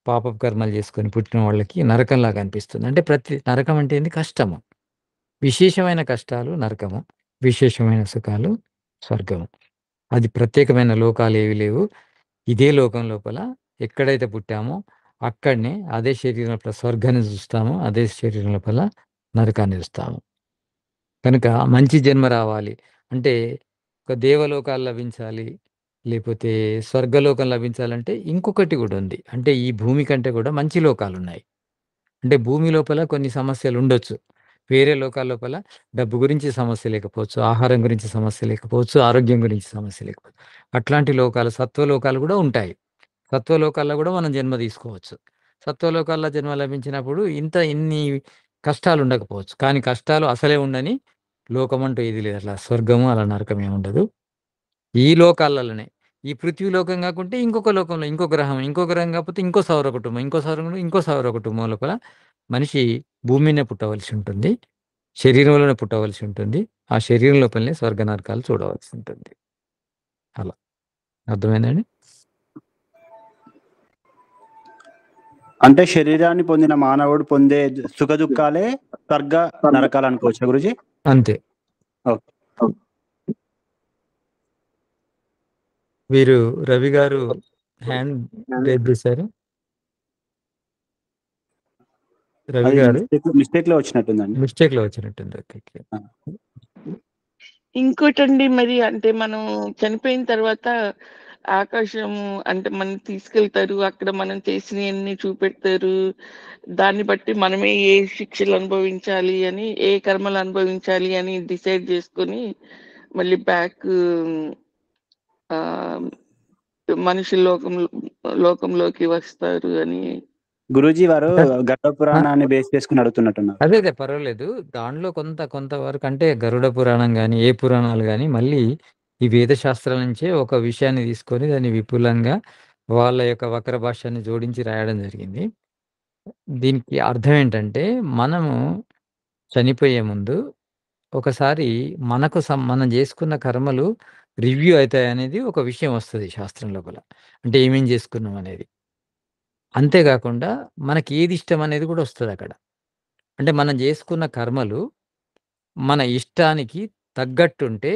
పాపపు కర్మలు చేసుకొని పుట్టిన వాళ్ళకి నరకంలాగా అనిపిస్తుంది. అంటే నరకం అంటే ఏంది? కష్టము. విశేషమైన కష్టాలు నరకము, విశేషమైన సుఖాలు స్వర్గము. అది ప్రత్యేకమైన లోకాలు ఏవి లేవు. ఇదే లోకం లోపల ఎక్కడైతే పుట్టామో అక్కడనే అదే శరీరం లోపల స్వర్గాన్ని చూస్తాము, అదే శరీరం లోపల నరకాన్ని చూస్తాము. కనుక మంచి జన్మ రావాలి అంటే ఒక దేవలోకాలు లభించాలి, లేకపోతే స్వర్గలోకం లభించాలంటే ఇంకొకటి కూడా ఉంది. అంటే ఈ భూమి కంటే కూడా మంచి లోకాలు ఉన్నాయి. అంటే భూమి లోపల కొన్ని సమస్యలు ఉండొచ్చు, వేరే లోకాల లోపల డబ్బు గురించి సమస్య లేకపోవచ్చు, ఆహారం గురించి సమస్య లేకపోవచ్చు, ఆరోగ్యం గురించి సమస్య లేకపోవచ్చు. అట్లాంటి లోకాలు సత్వలోకాలు కూడా ఉంటాయి. సత్వలోకాల్లో కూడా మనం జన్మ తీసుకోవచ్చు. సత్వలోకాల్లో జన్మ లభించినప్పుడు ఇన్ని కష్టాలు ఉండకపోవచ్చు. కానీ కష్టాలు అసలే ఉండని లోకం అంటూ ఏది లేదు. అట్లా స్వర్గము అలా నరకం ఏమి ఉండదు. ఈ లోకాలలోనే, ఈ పృథ్వీ లోకం కాకుంటే ఇంకొక లోకంలో ఇంకో గ్రహం, ఇంకో గ్రహం కాకపోతే ఇంకో సౌర కుటుంబం, ఇంకో సౌర కుటుంబం లోపల మనిషి భూమినే పుట్టవలసి ఉంటుంది, శరీరంలోనే పుట్టవలసి ఉంటుంది. ఆ శరీరం లోపలనే స్వర్గ నరకాలు చూడవలసి ఉంటుంది. అలా అర్థమైందండి?
అంటే శరీరాన్ని పొందిన మానవుడు పొందే సుఖ దుఃఖాలే స్వర్గ నరకాలు అనుకోవచ్చు గురుజీ?
అంతే. వీరు రవి గారు హ్యాండ్ రేజ్ చేశారు. రవి గారు
మిస్టేక్ లో వచ్చినట్టుందండి.
మిస్టేక్ లో వచ్చినట్టుంది.
ఇంకోటండి, మరి అంటే మనం చనిపోయిన తర్వాత ఆకాశము అంటే మనం తీసుకెళ్తారు. అక్కడ మనం చేసినయన్నీ చూపెడతారు. దాన్ని బట్టి మనమే ఏ శిక్షలు అనుభవించాలి అని, ఏ కర్మలు అనుభవించాలి అని డిసైడ్ చేసుకొని మళ్ళీ బ్యాక్ ఆహ్, మనిషి లోకంలోకి వస్తారు అని.
గురూజీ వారు
అంటే
గరుడ పురాణాన్ని బేస్ చేసుకుని అడుగుతున్నట్టున్నారు.
అదే పర్వాలేదు. దానిలో కొంతవరకు అంటే గరుడ పురాణం గాని, ఏ పురాణాలు గాని మళ్ళీ ఈ వేద శాస్త్రాల నుంచే ఒక విషయాన్ని తీసుకొని దాన్ని విపులంగా వాళ్ళ యొక్క వక్ర భాషాన్ని జోడించి రాయడం జరిగింది. దీనికి అర్థం ఏంటంటే, మనము చనిపోయే ముందు ఒకసారి మనం జేసుకున్న కర్మలు రివ్యూ అయితాయనేది ఒక విషయం వస్తది శాస్త్రం లోపల. అంటే ఏమేం జేసుకున్నాం అనేది. అంతే గాకుండా మనకి ఏది ఇష్టం అనేది గూడా వస్తదక్కడ. అంటే మనం జేసుకున్న కర్మలు మన ఇష్టానికి తగ్గట్టుంటే,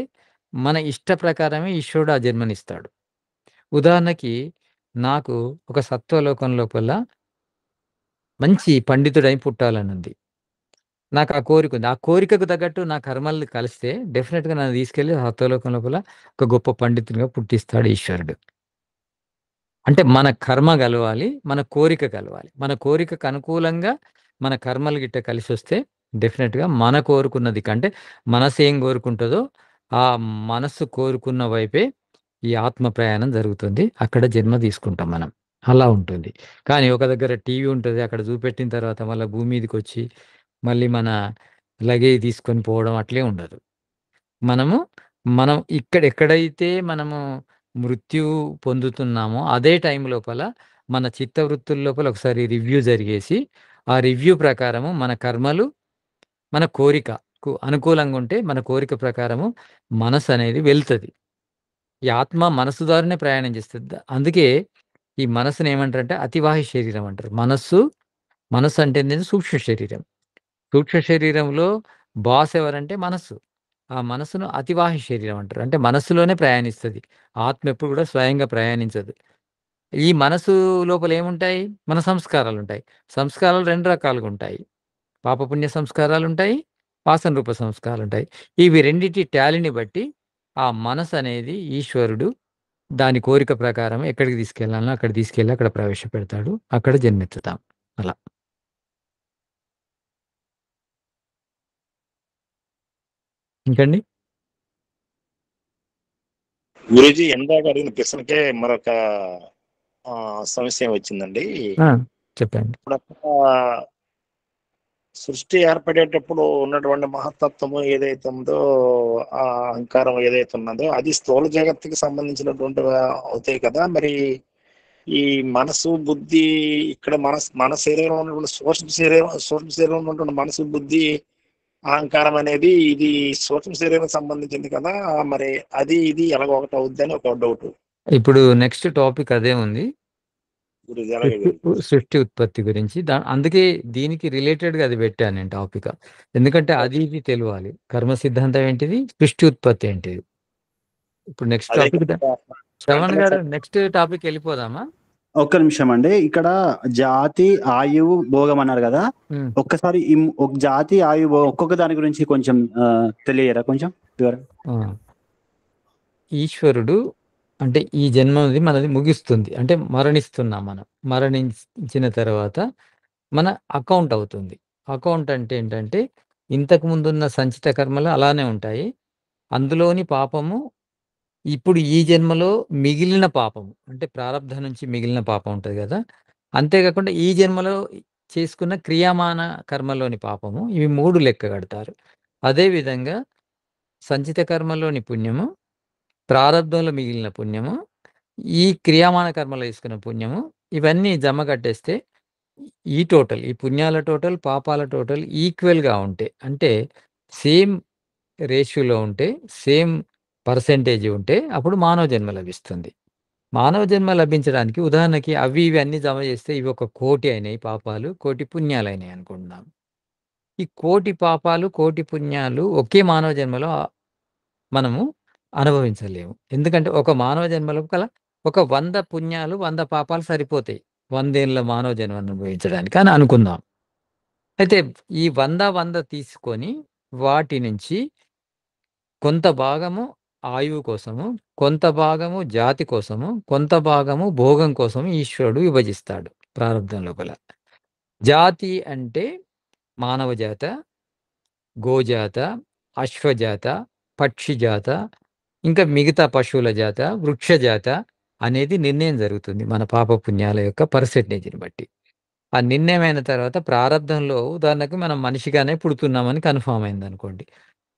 మన ఇష్ట ప్రకారమే ఈశ్వరుడు ఆ జన్మనిస్తాడు. ఉదాహరణకి నాకు ఒక సత్వలోకం లోపల మంచి పండితుడై పుట్టాలనుంది. నాకు ఆ కోరికుంది. ఆ కోరికకు తగ్గట్టు నా కర్మలు కలిస్తే డెఫినిట్‌గా నన్ను తీసుకెళ్ళి సత్వలోకం లోపల ఒక గొప్ప పండితునిగా పుట్టిస్తాడు ఈశ్వరుడు. అంటే మన కర్మ గలవాలి. మన కోరిక కలవాలి. మన కోరికకు అనుకూలంగా మన కర్మలు గిట్ట కలిసొస్తే డెఫినిట్‌గా మన కోరుకున్నది కంటే మనసేం కోరుకుంటదో ఆ మనస్సు కోరుకున్న వైపే ఈ ఆత్మ ప్రయాణం జరుగుతుంది. అక్కడ జన్మ తీసుకుంటాం మనం. అలా ఉంటుంది. కానీ ఒక దగ్గర టీవీ ఉంటది. అక్కడ చూపెట్టిన తర్వాత మళ్ళా భూమి మీదకొచ్చి మళ్ళీ మన లగేజ్ తీసుకొని పోవడం అట్లే ఉండదు. మనము మనం ఎక్కడైతే మనము మృత్యువు పొందుతున్నామో అదే టైం లోపల మన చిత్తవృత్తుల లోపల ఒకసారి రివ్యూ జరిగేసి, ఆ రివ్యూ ప్రకారము మన కర్మలు, మన కోరికకు అనుకూలంగా ఉంటే మన కోరిక ప్రకారము మనసనేది వెళ్తది. ఈ ఆత్మ మనసు ద్వారానే ప్రయాణం చేస్తది. అందుకే ఈ మనసునేమంటారంటే అతివాహి శరీరం అంటారు. మనస్సు అంటే ఏంటంటే సూక్ష్మ శరీరం. సూక్ష్మ శరీరంలో బాస్ ఎవరంటే మనస్సు. ఆ మనస్సును అతివాహి శరీరం అంటారు. అంటే మనస్సులోనే ప్రయాణిస్తది. ఆత్మ ఎప్పుడు కూడా స్వయంగా ప్రయాణించదు. ఈ మనసు లోపల ఏముంటాయి? మన సంస్కారాలుంటాయి. సంస్కారాలు 2 రకాలుగుంటాయి. పాపపుణ్య సంస్కారాలుంటాయి. వాసన రూప సంస్కారాలుంటాయి. ఇవి రెండిటి టాలీని బట్టి ఆ మనసనేది ఈశ్వరుడు దాని కోరిక ప్రకారం ఎక్కడికి తీసుకెళ్ళాలనో అక్కడికి తీసుకెళ్ళి అక్కడ ప్రవేశపెడతాడు. అక్కడ జన్మెత్తుతాం. అలా. ఇంకండి?
గురూజీ ఇందాక అడిగిన ప్రశ్నకే మరొక సమస్య వచ్చిందండి.
చెప్పండి.
ఇప్పుడు సృష్టి ఏర్పడేటప్పుడు ఉన్నటువంటి మహత్తత్వము ఏదైతే ఉందో, ఆ అహంకారం ఏదైతే ఉన్నదో అది స్థూల జగత్తుకి సంబంధించినటువంటి అవుతాయి కదా. మరి ఈ మనసు బుద్ధి ఇక్కడ మన శరీరంలో ఉన్నటువంటి సూక్ష్మ శరీరంలో ఉన్నటువంటి మనసు బుద్ధి అహంకారం అనేది ఇది సూక్ష్మ శరీరం సంబంధించింది కదా. మరి అది ఇది ఎలాగ ఒకటి అవుద్ది అని ఒక డౌట్.
ఇప్పుడు నెక్స్ట్ టాపిక్ అదే ఉంది.
గురూజీ అలాగే
సృష్టి ఉత్పత్తి గురించి. అందుకే దీనికి రిలేటెడ్‌గా అది పెట్టాను నేను టాపిక్. ఎందుకంటే అది ఇది తెలవాలి. కర్మ సిద్ధాంతం ఏంటిది? సృష్టి ఉత్పత్తి ఏంటిది? ఇప్పుడు నెక్స్ట్
అదే
టాపిక్
కదా.
శ్రవణ్ గారు నెక్స్ట్ టాపిక్ వెళ్ళిపోదామా?
ఒక్క నిమిషం అండి. ఇక్కడ జాతి, ఆయువు, భోగం అన్నారు కదా. ఒక్కసారి ఒక జాతి, ఆయువు ఒక్కొక్క దాని గురించి కొంచెం తెలియరా కొంచెం వివరంగా?
ఈశ్వరుడు అంటే ఈ జన్మది మనది ముగిస్తుంది. అంటే మరణిస్తున్నాం మనం. మరణించిన తర్వాత మన అకౌంట్ అవుతుంది. అకౌంట్ అంటే ఏంటంటే ఇంతకు ముందున్న సంచిత కర్మలు అలానే ఉంటాయి. అందులోని పాపము ఇప్పుడు ఈ జన్మలో మిగిలిన పాపము అంటే ప్రారబ్ధం నుంచి మిగిలిన పాపం ఉంటది గదా! అంతేకాకుండా ఈ జన్మలో చేసుకున్న క్రియామాన కర్మలోని పాపము ఇవి 3 లెక్క గడతారు. అదేవిధంగా సంచిత కర్మలోని పుణ్యము, ప్రారబ్ధంలో మిగిలిన పుణ్యము, ఈ క్రియామాన కర్మలో చేసుకున్న పుణ్యము ఇవన్నీ జమ కట్టేస్తే ఈ టోటల్ ఈ పుణ్యాల టోటల్, పాపాల టోటల్ ఈక్వల్‌గా ఉంటే అంటే సేమ్ రేషియోలో ఉంటే, సేమ్ పర్సెంటేజ్ ఉంటే అప్పుడు మానవ జన్మ లభిస్తుంది. మానవ జన్మ లభించడానికి ఉదాహరణకి అవి ఇవి అన్నీ జమ చేస్తే ఇవి ఒక 1,00,00,000 అయినాయి పాపాలు, 1,00,00,000 పుణ్యాలయినాయి అనుకుందాం. ఈ 1,00,00,000 పాపాలు, 1,00,00,000 పుణ్యాలు ఒకే మానవ జన్మలో మనము అనుభవించలేము. ఎందుకంటే ఒక మానవ జన్మలో ఒక 100 పుణ్యాలు, 100 పాపాలు సరిపోతాయి. 100 ఏళ్ల మానవ జన్మను అనుభవించడానికి అని అనుకుందాం. అయితే ఈ 100 తీసుకొని వాటి నుంచి కొంత భాగము ఆయువు కోసము, కొంత భాగము జాతి కోసము, కొంత భాగము భోగం కోసం ఈశ్వరుడు విభజిస్తాడు ప్రారంధం లోపల. జాతి అంటే మానవ జాత, గోజాత, అశ్వజాత, పక్షి జాత, ఇంకా మిగతా పశువుల జాత, వృక్ష జాత అనేది నిర్ణయం జరుగుతుంది మన పాపపుణ్యాల యొక్క పర్సెంటేజ్ని బట్టి. ఆ నిర్ణయం అయిన తర్వాత ప్రారంధంలో ఉదాహరణకు మనం మనిషిగానే పుడుతున్నామని కన్ఫామ్ అయింది అనుకోండి.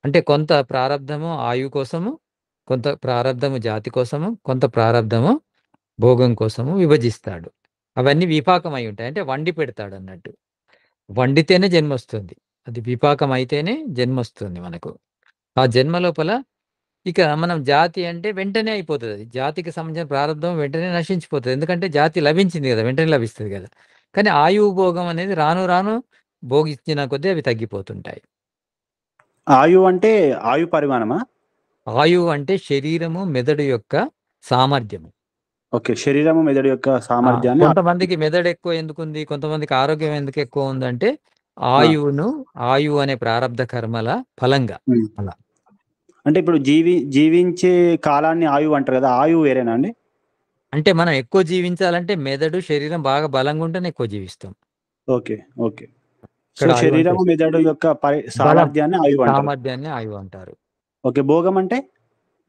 అంటే కొంత ప్రారంధము ఆయువు కోసము, కొంత ప్రారంధము జాతి కోసము, కొంత ప్రారంధము భోగం కోసము విభజిస్తాడు. అవన్నీ విపాకం అయి ఉంటాయి. అంటే వండి పెడతాడు అన్నట్టు. వండితేనే జన్మొస్తుంది. అది విపాకం అయితేనే జన్మొస్తుంది మనకు. ఆ జన్మ లోపల ఇక మనం జాతి అంటే వెంటనే అయిపోతది అది. జాతికి సంబంధించిన ప్రారంధం వెంటనే నశించిపోతది. ఎందుకంటే జాతి లభించింది గదా! వెంటనే లభిస్తది గదా! కానీ ఆయువు భోగం అనేది రాను రాను భోగించిన కొద్దీ అవి తగ్గిపోతుంటాయి.
ఆయువు అంటే ఆయు పరిమాణమా?
ఆయువు అంటే శరీరము, మెదడు యొక్క సామర్థ్యము.
ఓకే. శరీరము, మెదడు యొక్క సామర్థ్యాన్ని
కొంతమందికి మెదడు ఎక్కువ ఎందుకుంది? కొంతమందికి ఆరోగ్యం ఎందుకు ఎక్కువ ఉందంటే ఆయువు అనే ప్రారబ్ధ కర్మల ఫలంగా
హ్మ్.
అలా.
అంటే ఇప్పుడు జీవించే కాలాన్ని ఆయువు అంటారు కదా! ఆయువు వేరేనా అండి?
అంటే మనం ఎక్కువ జీవించాలంటే మెదడు, శరీరం బాగా బలంగా ఉంటేనే ఎక్కువ జీవిస్తాం.
ఓకే. ఓకే. సో,
ఇక్కడ ఆయువు అంటే
శరీరము, మెదడు యొక్క
బలం,
సామర్థ్యాన్ని ఆయువు అంటారు.
సామర్థ్యాన్ని ఆయువు అంటారు.
ఓకే. భోగం అంటే?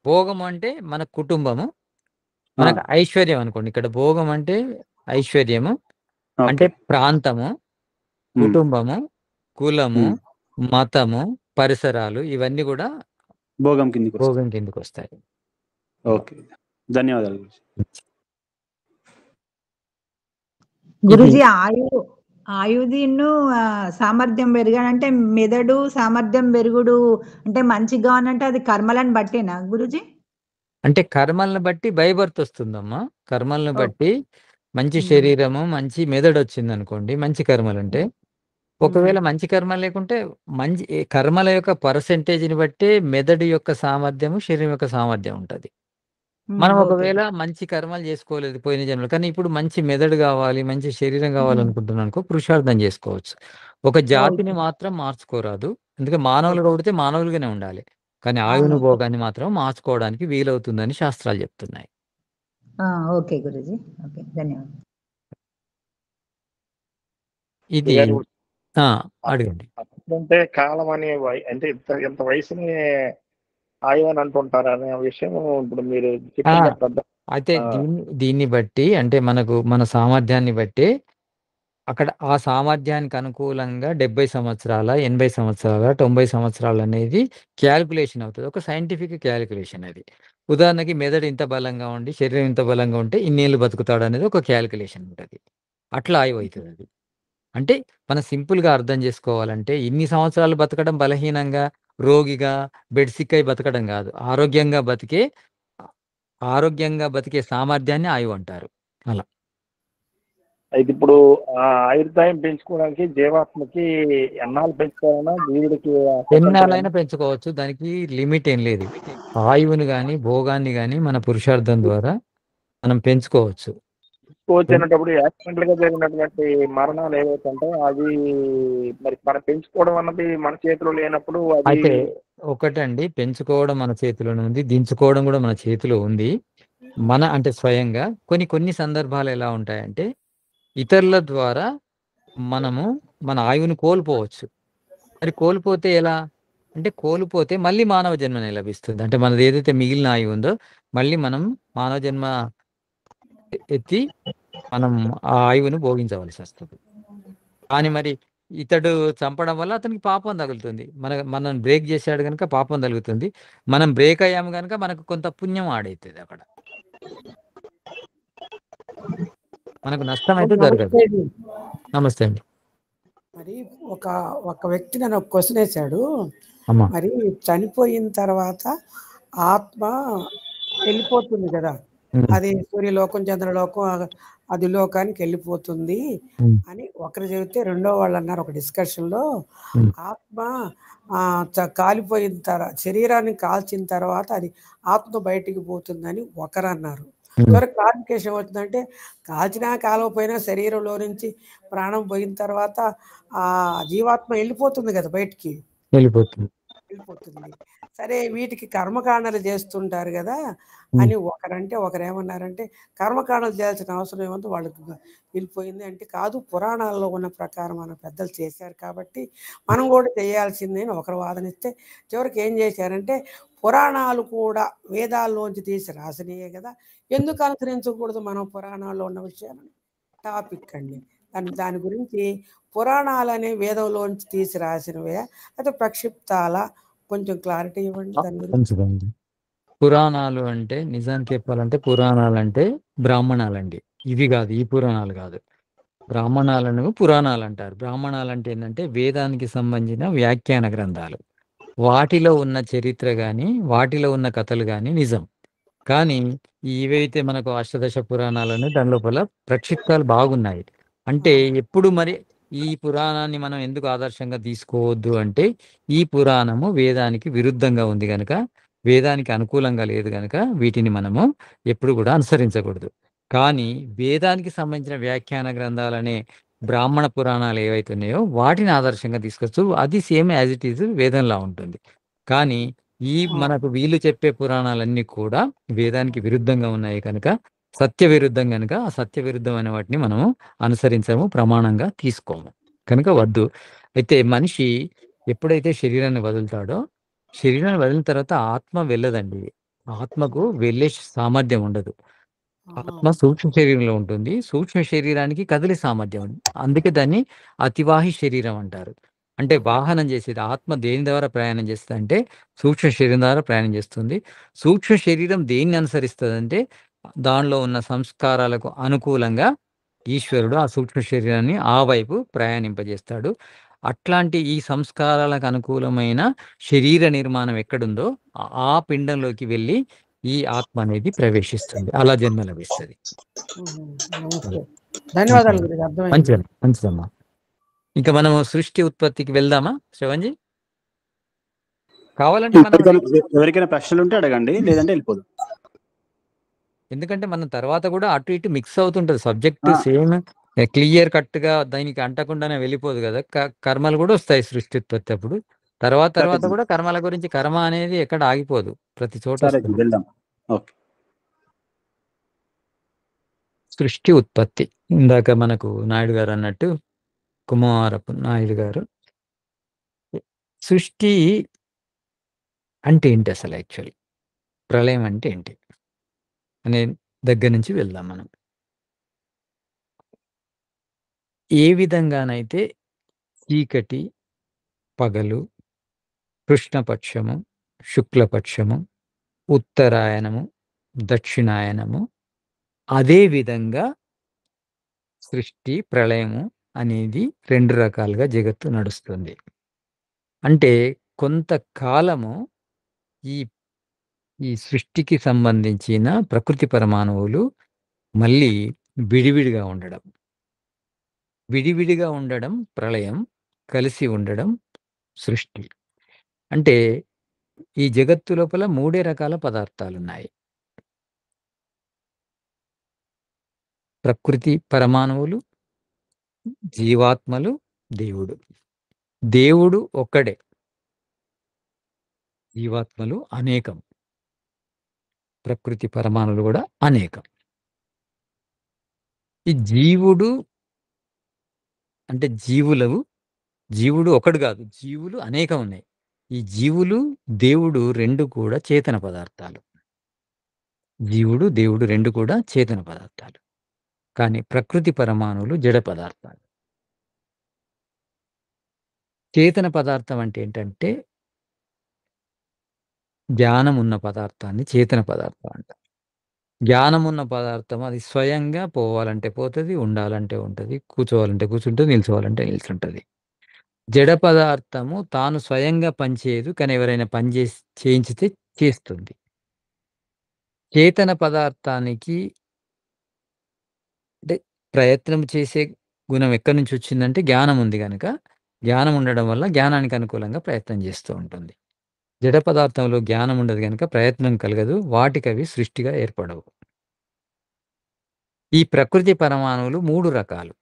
భోగం అంటే మన కుటుంబము,
ఆ!
మనకు ఐశ్వర్యం అనుకోండి. ఇక్కడ భోగం అంటే ఐశ్వర్యము, అంటే
ఓకే.
ప్రాంతము,
హ్మ్.
కుటుంబము, కులము,
హ్మ్.
మతము, పరిసరాలు ఇవన్నీ గూడా
భోగం కిందికొస్తాయి.
భోగం కిందకొస్తాయి.
ఓకే. ధన్యవాదాలు గురూజీ.
ఇది
గురుజీ ఆయుధీను సామర్థ్యం పెరగాలంటే మెదడు సామర్థ్యం పెరుగుడు అంటే మంచిగా అనంటే అది కర్మలను బట్టేనా గురుజీ?
అంటే కర్మలను బట్టి బై బర్త్ వస్తుందమ్మా. కర్మలను
ఓకే.
బట్టి మంచి
హ్మ్.
శరీరము, మంచి మెదడొచ్చిందనుకోండి మంచి కర్మలుంటే.
హ్మ్.
ఒకవేళ మంచి కర్మ లేకుంటే కర్మల యొక్క పర్సెంటేజ్‌ని బట్టే మెదడు యొక్క సామర్థ్యము, శరీరం యొక్క సామర్థ్యం ఉంటది. మనం
ఓకే.
ఒకవేళ మంచి కర్మలు చేసుకోలేదు పోయిన జన్మలో. కానీ ఇప్పుడు మంచి మెదడు గావాలి, మంచి శరీరం గావాలనుకుంటున్నాననుకో పురుషార్థం జేసుకోవచ్చు. ఒక జాతిని
ఓకే.
మాత్రం మార్చుకోరాదు. ఎందుకంటే మానవులుగా
ఓకే.
పుడితే మానవులుగానే ఉండాలి. కానీ ఆయువును,
అవును.
భోగాన్ని మాత్రం మార్చుకోవడానికి వీలవుతుందని శాస్త్రాలు జెప్తున్నాయి.
ఓకే గురుజీ. ఓకే. ధన్యవాదాలు.
ఇది
గారు
ఆ! అడగండి.
అంటే కాలం అనే అంటే ఇంత వయసుని ఆయువు అని అంటుంటారు అనే విషయం ఇప్పుడు మీరు
ఆ!
చెప్పింది అర్థం.
అయితే
ఆ,
దీన్ని బట్టి అంటే మన సామర్థ్యాన్ని బట్టి అక్కడ ఆ సామర్థ్యానికి అనుకూలంగా 70 సంవత్సరాల, 80 సంవత్సరాల, 90 సంవత్సరాలనేది క్యాలిక్యులేషన్ అవుతది. ఒక సైంటిఫిక్ క్యాలిక్యులేషన్ అది. ఉదాహరణకి మెదడు ఇంత బలంగా ఉండి, శరీరం ఇంత బలంగా ఉంటే ఇన్నేళ్ళు బతుకుతాడనేది ఒక క్యాలిక్యులేషన్ ఉంటది. అట్లా ఆయువయితదది. అంటే మనం సింపుల్‌గా అర్థం జేసుకోవాలంటే ఇన్ని సంవత్సరాలు బతకడం బలహీనంగా, రోగిగా, బెడ్ సిక్ అయి బతకడం గాదు. ఆరోగ్యంగా బతికే సామర్థ్యాన్ని ఆయువంటారు. అలా.
అయితే ఇప్పుడు ఆ ఆయుర్దాయం పెంచుకోవడానికి జీవాత్మకి ఎన్నాళ్ళు పెంచుకోవాలన్నా జీవుడికి స్వతంత్రం
ఎన్నాళ్ళైనా పెంచుకోవచ్చు. దానికి లిమిట్ ఏం లేదు. ఆయువుని గాని, భోగాన్ని గాని మన పురుషార్థం ద్వారా మనం పెంచుకోవచ్చు.
వచ్చినప్పుడు యాక్సిడెంటల్ గా జరిగినటువంటి మరణాలు ఏవైతే ఉంటాయో అవి మరి మనం పెంచుకోవడం అన్నది మన చేతిలో లేనప్పుడు అది
అయితే ఒకటండి పెంచుకోవడం మన చేతిలోనే ఉంది. దించుకోవడం గూడా మన చేతిలో ఉంది. అంటే స్వయంగా కొన్ని సందర్భాలు ఎలా ఉంటాయంటే ఇతరుల ద్వారా మనము మన ఆయువుని కోల్పోవచ్చు. మరి కోల్పోతే ఎలా? అంటే కోల్పోతే మళ్ళీ మానవ జన్మనే లభిస్తుంది. అంటే మనది ఏదైతే మిగిలిన ఆయువు ఉందో మళ్ళీ మనం మానవ జన్మ ఎత్తి మనం ఆ ఆయువుని భోగించవలసొస్తది. కానీ మరి ఇతడు చంపడం వల్ల అతనికి పాపం తగులుతుంది. మనం బ్రేక్ చేశాడు గనుక పాపం తగులుతుంది. మనం బ్రేక్ అయ్యాము గనుక మనకు కొంత పుణ్యం ఆడైతది అక్కడ. మనకు నష్టమైతే జరగదు.
నమస్తే అండి.
నమస్తే అండి.
మరి ఒక వ్యక్తి నన్ను ఒక క్వశ్చన్ వేశాడు.
అమ్మా.
మరి చనిపోయిన తర్వాత ఆత్మ వెళ్ళిపోతుంది కదా, అది సూర్యలోకం, చంద్రలోకం, అది లోకానికి వెళ్ళిపోతుంది అని ఒకరు చెబితే రెండో వాళ్ళు అన్నారు ఒక డిస్కషన్ లో, ఆత్మ కాలిపోయిన తర్వాత శరీరాన్ని కాల్చిన తర్వాత అది ఆత్మ బయటికి పోతుందని ఒకరు అన్నారు. క్లారిఫికేషన్ వచ్చిందంటే కాల్చినా కాలకపోయినా శరీరంలో నుంచి ప్రాణం పోయిన తర్వాత ఆ జీవాత్మ వెళ్ళిపోతుంది కదా బయటికి, వెళ్ళిపోతుంది. సరే వీటికి కర్మకాండలు చేస్తుంటారు కదా అని ఒకరంటే ఒకరేమన్నారంటే కర్మకాండలు చేయాల్సిన అవసరం ఏమంటే వాళ్ళకి వెళ్ళిపోయింది అంటే కాదు, పురాణాల్లో ఉన్న ప్రకారం మన పెద్దలు చేశారు కాబట్టి మనం కూడా చేయాల్సిందే అని ఒకరు వాదనిస్తే చివరికి ఏం చేశారంటే పురాణాలు కూడా వేదాల్లోంచి తీసి రాసినయే కదా, ఎందుకు అనుసరించకూడదు మనం పురాణాల్లో ఉన్న విషయాలని టాపిక్ అండి. దాని గురించి పురాణాలనే వేదంలోంచి తీసి రాసినవే అయితే ప్రక్షిప్తాల కొంచెం క్లారిటీ ఇవ్వండి దాని గురించి.
మంచిదండి. పురాణాలు అంటే నిజానికి చెప్పాలంటే పురాణాలంటే బ్రాహ్మణాలండి. ఇవి కాదు, ఈ పురాణాలు కాదు. బ్రాహ్మణాలను పురాణాలు అంటారు. బ్రాహ్మణాలు అంటే ఏంటంటే వేదానికి సంబంధించిన వ్యాఖ్యాన గ్రంథాలు. వాటిలో ఉన్న చరిత్ర గాని, వాటిలో ఉన్న కథలు గాని నిజం. కానీ ఇవైతే మనకు అష్టదశ పురాణాలను దాని లోపల ప్రక్షిప్తాలు బాగున్నాయి. అంటే ఎప్పుడు మరి ఈ పురాణాన్ని మనం ఎందుకు ఆదర్శంగా తీసుకోవద్దు అంటే ఈ పురాణము వేదానికి విరుద్ధంగా ఉంది గనక, వేదానికి అనుకూలంగా లేదు గనక వీటిని మనము ఎప్పుడు కూడా అనుసరించకూడదు. కానీ వేదానికి సంబంధించిన వ్యాఖ్యాన గ్రంథాలనే బ్రాహ్మణ పురాణాలు ఏవైతే ఉన్నాయో వాటిని ఆదర్శంగా తీసుకోవచ్చు. అది సేమ్ యాజ్ ఇట్ ఈజ్ వేదంలా ఉంటుంది. కానీ ఈ మనకు వీళ్ళు చెప్పే పురాణాలన్నీ కూడా వేదానికి విరుద్ధంగా ఉన్నాయి కనుక, సత్య విరుద్ధం గనుక ఆ సత్య విరుద్ధమైన వాటిని మనము అనుసరించము, ప్రమాణంగా తీసుకోము. కనుక వద్దు. అయితే మనిషి ఎప్పుడైతే శరీరాన్ని వదులుతాడో, శరీరాన్ని వదిలిన తర్వాత ఆత్మ వెళ్ళదండి. ఆత్మకు వెళ్ళే సామర్థ్యం ఉండదు. ఆత్మ సూక్ష్మ శరీరంలో ఉంటుంది. సూక్ష్మ శరీరానికి కదిలే సామర్థ్యం ఉంది. అందుకే దాన్ని అతివాహి శరీరం అంటారు. అంటే వాహనం చేసేది ఆత్మ దేని ద్వారా ప్రయాణం చేస్తుందంటే సూక్ష్మ శరీరం ద్వారా ప్రయాణం చేస్తుంది. సూక్ష్మ శరీరం దేన్ని అనుసరిస్తుందంటే దానిలో ఉన్న సంస్కారాలకు అనుకూలంగా ఈశ్వరుడు ఆ సూక్ష్మ శరీరాన్ని ఆ వైపు ప్రయాణింపజేస్తాడు. అట్లాంటి ఈ సంస్కారాలకు అనుకూలమైన శరీర నిర్మాణం ఎక్కడుందో ఆ పిండంలోకి వెళ్ళి ఈ ఆత్మ అనేది ప్రవేశిస్తుంది. అలా జన్మ లభిస్తుంది.
ధన్యవాదాలు గురించి అర్థమైంది.
మంచిదమ్మా, మంచిదమ్మా. ఇంకా మనము సృష్టి ఉత్పత్తికి వెళ్దామా శ్రవణ్జీ? కావాలంటే మనం
ఎవరికైనా ప్రశ్నలు ఉంటే అడగండి, లేదంటే వెళ్ళిపోదు.
ఎందుకంటే మనం తర్వాత కూడా అటు ఇటు మిక్స్ అవుతుంటది. సబ్జెక్ట్ సేమ్ క్లియర్ కట్ గా దానికి అంటకుండానే వెళ్ళిపోదు కదా. కర్మలు కూడా వస్తాయి సృష్టి ఉత్పత్తి అప్పుడు. తర్వాత కూడా కర్మల గురించి, కర్మ అనేది ఎక్కడ ఆగిపోదు, ప్రతి చోట వస్తుంది.
వెళ్దాం. ఓకే.
సృష్టి ఉత్పత్తి ఇందాక మనకు నాయుడు గారు అన్నట్టు, కుమారపు నాయుడు గారు, సృష్టి అంటే ఏంటి అసలు, యాక్చువల్లీ ప్రళయం అంటే ఏంటి అనే దగ్గర నుంచి వెళ్దాం మనం. ఏ విధంగానైతే చీకటి, పగలు, కృష్ణపక్షము, శుక్లపక్షము, ఉత్తరాయణము, దక్షిణాయనము, అదే విధంగా సృష్టి, ప్రళయము అనేది 2 రకాలుగా జగత్తు నడుస్తుంది. అంటే కొంతకాలము ఈ ఈ సృష్టికి సంబంధించిన ప్రకృతి పరమాణువులు మళ్ళీ విడివిడిగా ఉండడం. విడివిడిగా ఉండడం ప్రళయం, కలిసి ఉండడం సృష్టి. అంటే ఈ జగత్తు లోపల 3 రకాల పదార్థాలున్నాయి. ప్రకృతి పరమాణువులు, జీవాత్మలు, దేవుడు. దేవుడు ఒక్కడే, జీవాత్మలు అనేకం, ప్రకృతి పరమాణువులు కూడా అనేకం. ఈ జీవుడు అంటే జీవుడు ఒకడు కాదు, జీవులు అనేకం ఉన్నాయి. ఈ జీవులు, దేవుడు 2 కూడా చేతన పదార్థాలు. జీవుడు, దేవుడు 2 కూడా చేతన పదార్థాలు. కానీ ప్రకృతి పరమాణువులు జడ పదార్థాలు. చేతన పదార్థం అంటే ఏంటంటే జ్ఞానం ఉన్న పదార్థాన్ని చేతన పదార్థం అంటారు. జ్ఞానం ఉన్న పదార్థం అది స్వయంగా పోవాలంటే పోతది, ఉండాలంటే ఉంటది, కూర్చోవాలంటే కూర్చుంటది, నిల్చోవాలంటే నిల్చుంటది. జడ పదార్థము తాను స్వయంగా పనిచేయదు, కానీ ఎవరైనా పని చేయించితే చేస్తుంది. చేతన పదార్థానికి అంటే ప్రయత్నం చేసే గుణం ఎక్కడి నుంచి వచ్చిందంటే జ్ఞానం ఉంది గనక, జ్ఞానం ఉండడం వల్ల జ్ఞానానికి అనుకూలంగా ప్రయత్నం చేస్తూ ఉంటుంది. జడ పదార్థంలో జ్ఞానం ఉండదు గనక ప్రయత్నం కలగదు, వాటికవి సృష్టిగా ఏర్పడవు. ఈ ప్రకృతి పరమాణువులు 3 రకాలు: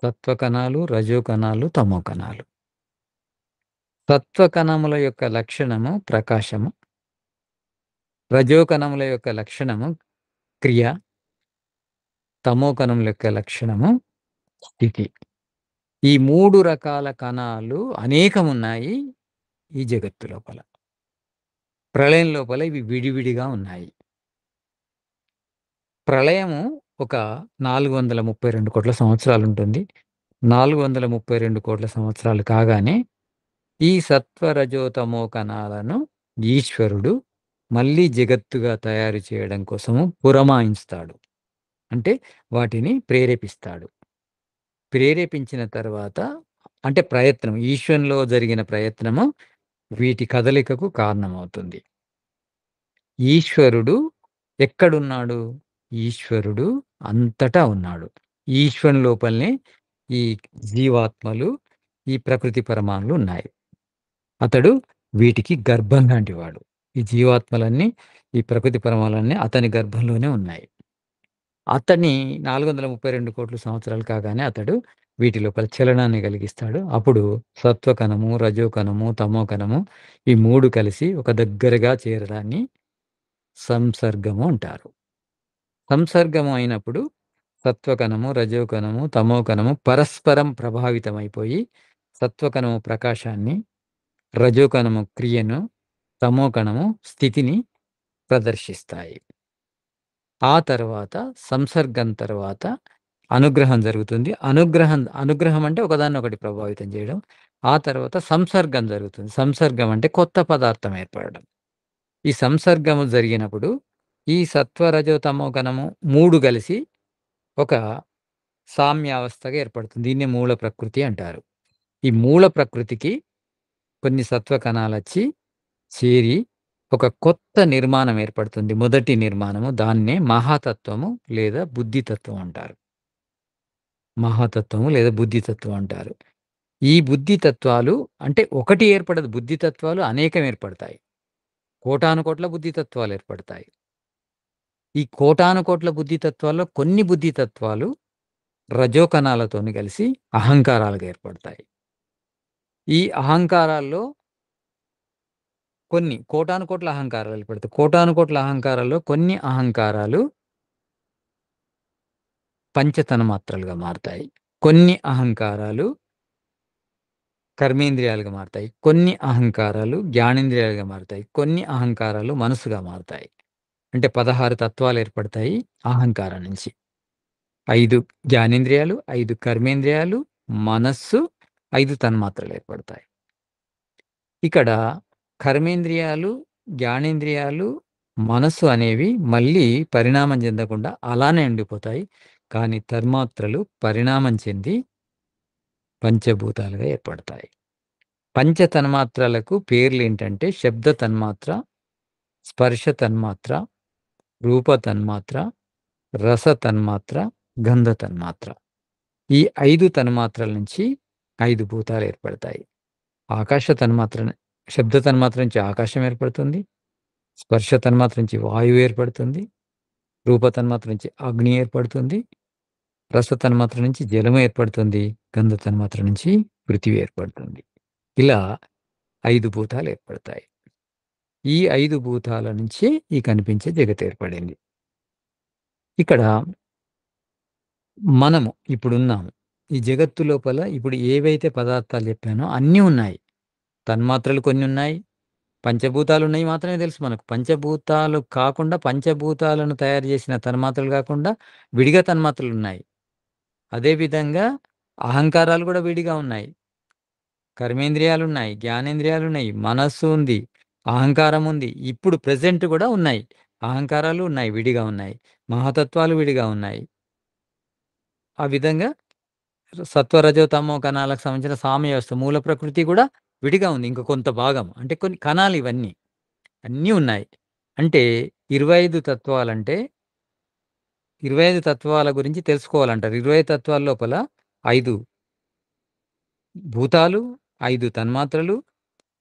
సత్వ కణాలు, రజో కణాలు, తమో కణాలు. సత్వకణముల యొక్క లక్షణము ప్రకాశము, రజోకణముల యొక్క లక్షణము క్రియ, తమోకణముల యొక్క లక్షణము స్థితి. ఈ 3 రకాల కణాలు అనేకమున్నాయి ఈ జగత్తు లోపల. ప్రళయం లోపల ఇవి విడివిడిగా ఉన్నాయి. ప్రళయము ఒక 432 కోట్ల సంవత్సరాలుంటుంది. 432 కోట్ల సంవత్సరాలు కాగానే ఈ సత్వరజోతమో కణాలను ఈశ్వరుడు మళ్ళీ జగత్తుగా తయారు చేయడం కోసము పురమాయిస్తాడు. అంటే వాటిని ప్రేరేపిస్తాడు. ప్రేరేపించిన తర్వాత అంటే ప్రయత్నం, ఈశ్వరంలో జరిగిన ప్రయత్నము వీటి కదలికకు కారణమవుతుంది. ఈశ్వరుడు ఎక్కడున్నాడు? ఈశ్వరుడు అంతటా ఉన్నాడు. ఈశ్వరుని లోపలనే ఈ జీవాత్మలు, ఈ ప్రకృతి పరమాణులు ఉన్నాయి. అతడు వీటికి గర్భం లాంటివాడు. ఈ జీవాత్మలన్నీ, ఈ ప్రకృతి పరమాణులన్నీ అతని గర్భంలోనే ఉన్నాయి. అతని 432 కోట్ల సంవత్సరాలు కాగానే అతడు వీటి లోపల చలనాన్ని కలిగిస్తాడు. అప్పుడు సత్వకణము, రజోకణము, తమోకణము ఈ 3 కలిసి ఒక దగ్గరగా చేరడాన్ని సంసర్గము అంటారు. సంసర్గము అయినప్పుడు సత్వకణము, రజోకణము, తమోకణము పరస్పరం ప్రభావితమైపోయి సత్వకణము ప్రకాశాన్ని, రజోకణము క్రియను, తమోకణము స్థితిని ప్రదర్శిస్తాయి. ఆ తర్వాత సంసర్గం తర్వాత అనుగ్రహం జరుగుతుంది. అనుగ్రహం అంటే ఒకదాన్ని ఒకటి ప్రభావితం చేయడం. ఆ తర్వాత సంసర్గం జరుగుతుంది. సంసర్గం అంటే కొత్త పదార్థం ఏర్పడడం. ఈ సంసర్గము జరిగినప్పుడు ఈ సత్వరజో తమో కణము 3 కలిసి ఒక సామ్యావస్థగా ఏర్పడుతుంది. దీన్నే మూల ప్రకృతి అంటారు. ఈ మూల ప్రకృతికి కొన్ని సత్వ కణాలొచ్చి చేరి ఒక కొత్త నిర్మాణం ఏర్పడుతుంది. మొదటి నిర్మాణము దాన్నే మహాతత్వము లేదా బుద్ధితత్వం అంటారు. మహాతత్వము లేదా బుద్ధితత్వం అంటారు. ఈ బుద్ధితత్వాలు అంటే ఒకటి ఏర్పడదు. బుద్ధితత్వాలు అనేకం ఏర్పడతాయి. కోటాను కోట్ల బుద్ధితత్వాలు ఏర్పడతాయి. ఈ కోటాను కోట్ల బుద్ధితత్వాల్లో కొన్ని బుద్ధితత్వాలు రజోకణాలతోని కలిసి అహంకారాలుగా ఏర్పడతాయి. ఈ అహంకారాల్లో కొన్ని కోటాను కోట్ల అహంకారాలు ఏర్పడతాయి. కోటాను కోట్ల అహంకారాల్లో కొన్ని అహంకారాలు పంచతన్మాత్రలుగా మారతాయి. కొన్ని అహంకారాలు కర్మేంద్రియాలుగా మారతాయి. కొన్ని అహంకారాలు జ్ఞానేంద్రియాలుగా మారతాయి. కొన్ని అహంకారాలు మనసుగా మారతాయి. అంటే 16 తత్వాలు ఏర్పడతాయి అహంకారం నుంచి. 5 జ్ఞానేంద్రియాలు, 5 కర్మేంద్రియాలు, మనస్సు, 5 తన్మాత్రలు ఏర్పడతాయి. ఇక్కడ కర్మేంద్రియాలు, జ్ఞానేంద్రియాలు, మనస్సు అనేవి మళ్ళీ పరిణామం చెందకుండా అలానే ఉండిపోతాయి. కానీ తన్మాత్రలు పరిణామం చెంది పంచభూతాలుగా ఏర్పడతాయి. పంచ తన్మాత్రలకు పేర్లేంటంటే శబ్ద తన్మాత్ర, స్పర్శ తన్మాత్ర, రూప తన్మాత్ర, రస తన్మాత్ర, గంధ తన్మాత్ర. ఈ 5 తన్మాత్రల నుంచి 5 భూతాలు ఏర్పడతాయి. ఆకాశ తన్మాత్ర, శబ్ద తన్మాత్ర నుంచి ఆకాశం ఏర్పడుతుంది. స్పర్శ తన్మాత్ర నుంచి వాయువు ఏర్పడుతుంది. రూప తన్మాత్ర నుంచి అగ్ని ఏర్పడుతుంది. రస తన్మాత్ర నుంచి జలము ఏర్పడుతుంది. గంధ తన్మాత్ర నుంచి పృథివీ ఏర్పడుతుంది. ఇలా 5 భూతాలు ఏర్పడతాయి. ఈ 5 భూతాల నుంచి ఈ కనిపించే జగత్ ఏర్పడింది. ఇక్కడ మనము ఇప్పుడున్నాము. ఈ జగత్తు లోపల ఇప్పుడు ఏవైతే పదార్థాలు చెప్పానో అన్నీ ఉన్నాయి. తన్మాత్రలు కొన్ని ఉన్నాయి. పంచభూతాలు ఉన్నాయి మాత్రమే తెలుసు మనకు. పంచభూతాలు కాకుండా పంచభూతాలను తయారు చేసిన తన్మాత్రలు కాకుండా విడిగా తన్మాత్రలు ఉన్నాయి. అదేవిధంగా అహంకారాలు కూడా విడిగా ఉన్నాయి. కర్మేంద్రియాలున్నాయి, జ్ఞానేంద్రియాలున్నాయి, మనస్సు ఉంది, అహంకారం ఉంది. ఇప్పుడు ప్రెజెంట్ కూడా ఉన్నాయి. అహంకారాలు ఉన్నాయి, విడిగా ఉన్నాయి. మహాతత్వాలు విడిగా ఉన్నాయి. ఆ విధంగా సత్వరజో తమో కణాలకు సంబంధించిన సామ్య వ్యవస్థ మూల ప్రకృతి కూడా విడిగా ఉంది. ఇంక కొంత భాగం అంటే కొన్ని కణాలు ఇవన్నీ అన్నీ ఉన్నాయి. అంటే 25 తత్వాలంటే 25 తత్వాల గురించి తెలుసుకోవాలంటారు. 25 తత్వాల లోపల 5 భూతాలు, 5 తన్మాత్రలు,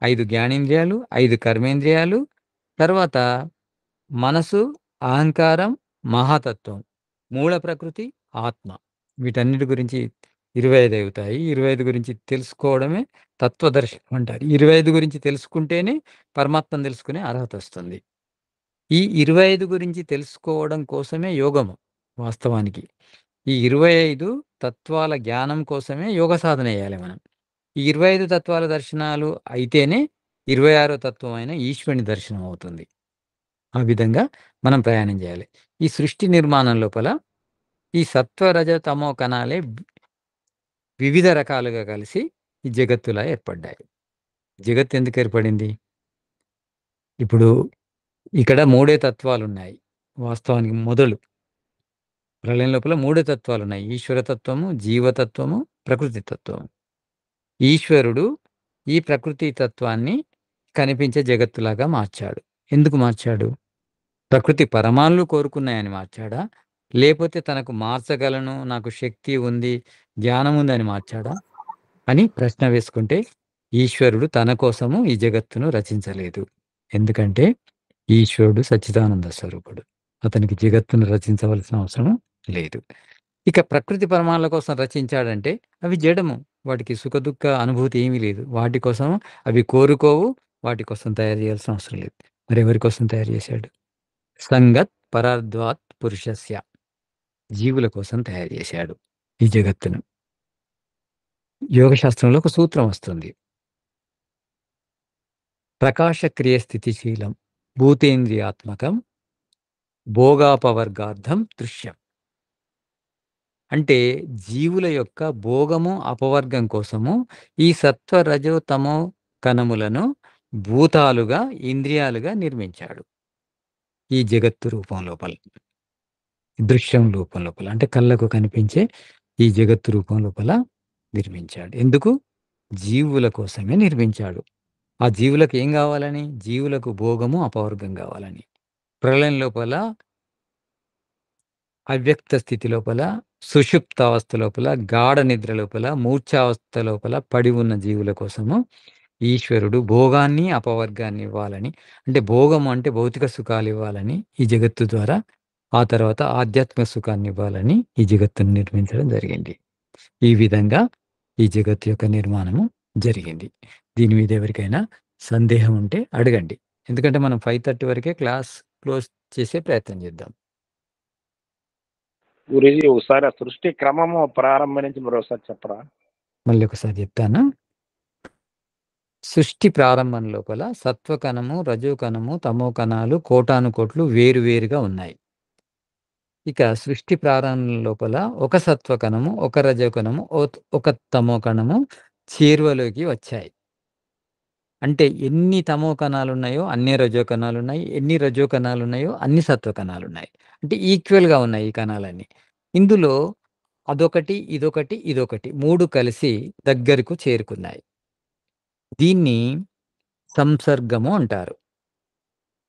5 జ్ఞానేంద్రియాలు, 5 కర్మేంద్రియాలు, తర్వాత మనసు, అహంకారం, మహాతత్వం, మూల ప్రకృతి, ఆత్మ. వీటన్నిటి గురించి 25 అవుతాయి. 25 గురించి తెలుసుకోవడమే తత్వదర్శనం అంటారు. 25 గురించి తెలుసుకుంటేనే పరమాత్మను తెలుసుకునే అర్హత వస్తుంది. ఈ 25 గురించి తెలుసుకోవడం కోసమే యోగము వాస్తవానికి. ఈ 25 తత్వాల జ్ఞానం కోసమే యోగ సాధన చేయాలి మనం. ఈ 25 తత్వాల దర్శనాలు అయితేనే 26వ తత్వమైన ఈశ్వరుని దర్శనం అవుతుంది. ఆ విధంగా మనం ప్రయాణం చేయాలి. ఈ సృష్టి నిర్మాణం లోపల ఈ సత్వ, రజ, తమో కణాలే వివిధ రకాలుగా కలిసి ఈ జగత్తులా ఏర్పడ్డాయి. జగత్తు ఎందుకు ఏర్పడింది? ఇప్పుడు ఇక్కడ 3 తత్వాలున్నాయి. వాస్తవానికి మొదలు ప్రళయం లోపల 3 తత్వాలున్నాయి. ఈశ్వర తత్వము, జీవతత్వము, ప్రకృతి తత్వము. ఈశ్వరుడు ఈ ప్రకృతి తత్వాన్ని కనిపించే జగత్తులాగా మార్చాడు. ఎందుకు మార్చాడు? ప్రకృతి పరమాణులు కోరుకున్నాయని మార్చాడా? లేపోతే తనకు మార్చగలను, నాకు శక్తి ఉంది, జ్ఞానం ఉందని మార్చాడా? అని ప్రశ్న వేసుకుంటే ఈశ్వరుడు తన కోసము ఈ జగత్తును రచించలేదు. ఎందుకంటే ఈశ్వరుడు సచ్చిదానంద స్వరూపుడు. అతనికి జగత్తును రచించవలసిన అవసరం లేదు. ఇక ప్రకృతి పరమాణుల కోసం రచించాడంటే అవి జడము. వాటికి సుఖదుఖ అనుభూతి ఏమీ లేదు. వాటి కోసం అవి కోరుకోవు. వాటి కోసం తయారు చేయాల్సిన అవసరం లేదు. మరి ఎవరి కోసం తయారు చేశాడు? సంగత్ పరార్ధ్వాత్ పురుషస్య, జీవుల కోసం తయారు చేశాడు ఈ జగత్తును. యోగశాస్త్రంలో ఒక సూత్రం వస్తుంది. ప్రకాశక్రియ స్థితిశీలం భూతేంద్రియాత్మకం భోగాపవర్గార్థం దృశ్యం. అంటే జీవుల యొక్క భోగము అపవర్గం కోసము ఈ సత్వ, రజో, తమో కణములను భూతాలుగా, ఇంద్రియాలుగా నిర్మించాడు ఈ జగత్తు రూపం లోపల, దృశ్యం రూపం లోపల. అంటే కళ్ళకు కనిపించే ఈ జగత్తు రూపం లోపల నిర్మించాడు. ఎందుకు? జీవుల కోసమే నిర్మించాడు. ఆ జీవులకు ఏం కావాలని? జీవులకు భోగము అపవర్గం కావాలని. ప్రళయం లోపల, అవ్యక్త స్థితి లోపల, సుషుప్తావస్థ లోపల, గాఢ నిద్ర లోపల, మూర్ఛావస్థ లోపల పడి ఉన్న జీవుల కోసము ఈశ్వరుడు భోగాన్ని అపవర్గాన్ని ఇవ్వాలని, అంటే భోగము అంటే భౌతిక సుఖాలు ఇవ్వాలని ఈ జగత్తు ద్వారా, ఆ తర్వాత ఆధ్యాత్మిక సుఖాన్ని ఇవ్వాలని ఈ జగత్తును నిర్మించడం జరిగింది. ఈ విధంగా ఈ జగత్తు యొక్క నిర్మాణము జరిగింది. దీని మీద ఎవరికైనా సందేహం ఉంటే అడగండి. ఎందుకంటే మనం 5:30 వరకే క్లాస్ క్లోజ్ చేసే ప్రయత్నం చేద్దాం.
గురూజీ ఒకసారి ఆ సృష్టి క్రమము ప్రారంభం నుంచి మరోసారి చెప్పరా?
మళ్ళీ ఒకసారి చెప్తాను. సృష్టి ప్రారంభం లోపల సత్వకణము, రజోకణము, తమో కణాలు కోటానుకోట్లు వేరువేరుగా ఉన్నాయి. ఇక సృష్టి ప్రారంభం లోపల ఒక సత్వకణము, ఒక రజోకణము, ఒక తమో కణము చేరువలోకి వచ్చాయి. అంటే ఎన్ని తమో కణాలు ఉన్నాయో అన్ని రజో కణాలు ఉన్నాయి, ఎన్ని రజో కణాలు ఉన్నాయో అన్ని సత్వ కణాలు ఉన్నాయి. అంటే ఈక్వల్గా ఉన్నాయి ఈ కణాలన్నీ. ఇందులో అదొకటి, ఇదొకటి, ఇదొకటి 3 కలిసి దగ్గరకు చేరుకున్నాయి. దీన్ని సంసర్గము అంటారు.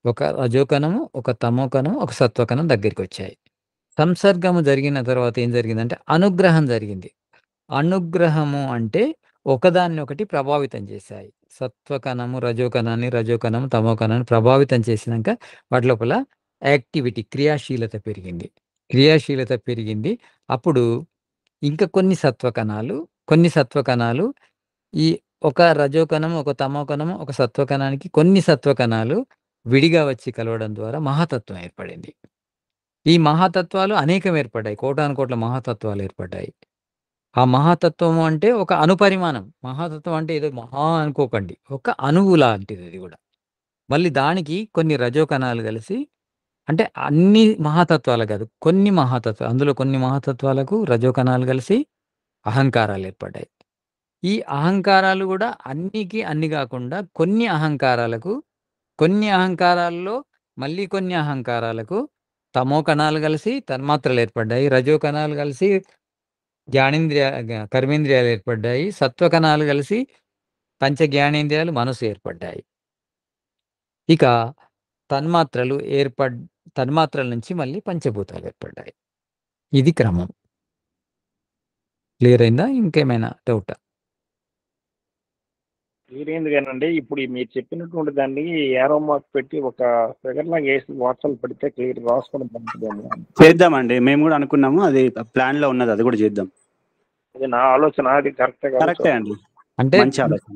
ఒక రజోకణము, ఒక తమోకణం, ఒక సత్వకణం దగ్గరికి వచ్చాయి. సంసర్గము జరిగిన తర్వాత ఏం జరిగిందంటే అనుగ్రహం జరిగింది. అనుగ్రహము అంటే ఒకదాన్ని ఒకటి ప్రభావితం చేశాయి. సత్వకణము రజోకణాన్ని, రజోకణము తమోకణాన్ని ప్రభావితం చేసినాక వాటి లోపల యాక్టివిటీ, క్రియాశీలత పెరిగింది. క్రియాశీలత పెరిగింది. అప్పుడు ఇంకా కొన్ని సత్వకణాలు ఈ ఒక రజోకణం, ఒక తమోకణము, ఒక సత్వకణానికి కొన్ని సత్వకణాలు విడిగా వచ్చి కలవడం ద్వారా మహాతత్వం ఏర్పడింది. ఈ మహాతత్వాలు అనేకం ఏర్పడ్డాయి. కోటానుకోట్ల మహాతత్వాలు ఏర్పడ్డాయి. ఆ మహాతత్వము అంటే ఒక అణుపరిమాణం. మహాతత్వం అంటే ఏదో మహా అనుకోకండి. ఒక అణువు లాంటిది అది కూడా. మళ్ళీ దానికి కొన్ని రజోకణాలు కలిసి, అంటే అన్ని మహాతత్వాలు కాదు, కొన్ని మహాతత్వాలు, అందులో కొన్ని మహాతత్వాలకు రజోకణాలు కలిసి అహంకారాలు ఏర్పడ్డాయి. ఈ అహంకారాలు కూడా అన్నికి అన్ని కాకుండా కొన్ని అహంకారాల్లో మళ్ళీ కొన్ని అహంకారాలకు తమో కణాలు కలిసి తన్మాత్రలు ఏర్పడ్డాయి. రజో కణాలు కలిసి కర్మేంద్రియాలు ఏర్పడ్డాయి. సత్వ కణాలు కలిసి పంచ జ్ఞానేంద్రియాలు, మనసు ఏర్పడ్డాయి. ఇక తన్మాత్రల నుంచి మళ్ళీ పంచభూతాలు ఏర్పడ్డాయి. ఇది క్రమం. క్లియర్ అయిందా? ఇంకేమైనా డౌటా?
క్లియర్ అయింది కానండి. ఇప్పుడు మీరు చెప్పినటువంటి దాన్ని ఏరో మార్క్ పెట్టి ఒక ఫిగర్ లాగా వేసి వాట్సాప్ పెడితే క్లియర్ రాసుకొని పంపుతాము.
చేద్దామండి, మేము కూడా అనుకున్నాము. అది ప్లాన్ లో ఉన్నది, అది కూడా చేద్దాం.
అది నా ఆలోచన, అది కరెక్టే
కరెక్టే
కావచ్చు.
అండి,
అంటే
మంచి ఆలోచన.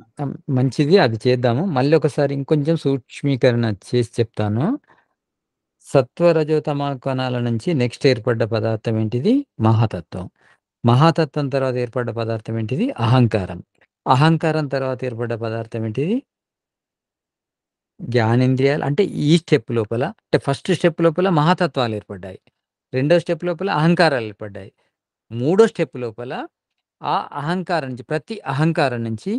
మంచిది, అది చేద్దాము. మళ్ళీ ఒకసారి ఇంకొంచెం సూక్ష్మీకరణ చేసి చెప్తాను. సత్వ రజోతమ కణాల నుంచి నెక్స్ట్ ఏర్పడ్డ పదార్థం ఏంటిది? మహాతత్వం. మహాతత్వం తర్వాత ఏర్పడ్డ పదార్థం ఏంటిది? అహంకారం. అహంకారం తర్వాత ఏర్పడ్డ పదార్థం ఏంటిది? జ్ఞానేంద్రియాలు. అంటే ఈ స్టెప్ లోపల, అంటే ఫస్ట్ స్టెప్ లోపల మహాతత్వాలు ఏర్పడ్డాయి. రెండో స్టెప్ లోపల అహంకారాలు ఏర్పడ్డాయి. మూడో స్టెప్ లోపల ఆ అహంకారం నుంచి, ప్రతి అహంకారం నుంచి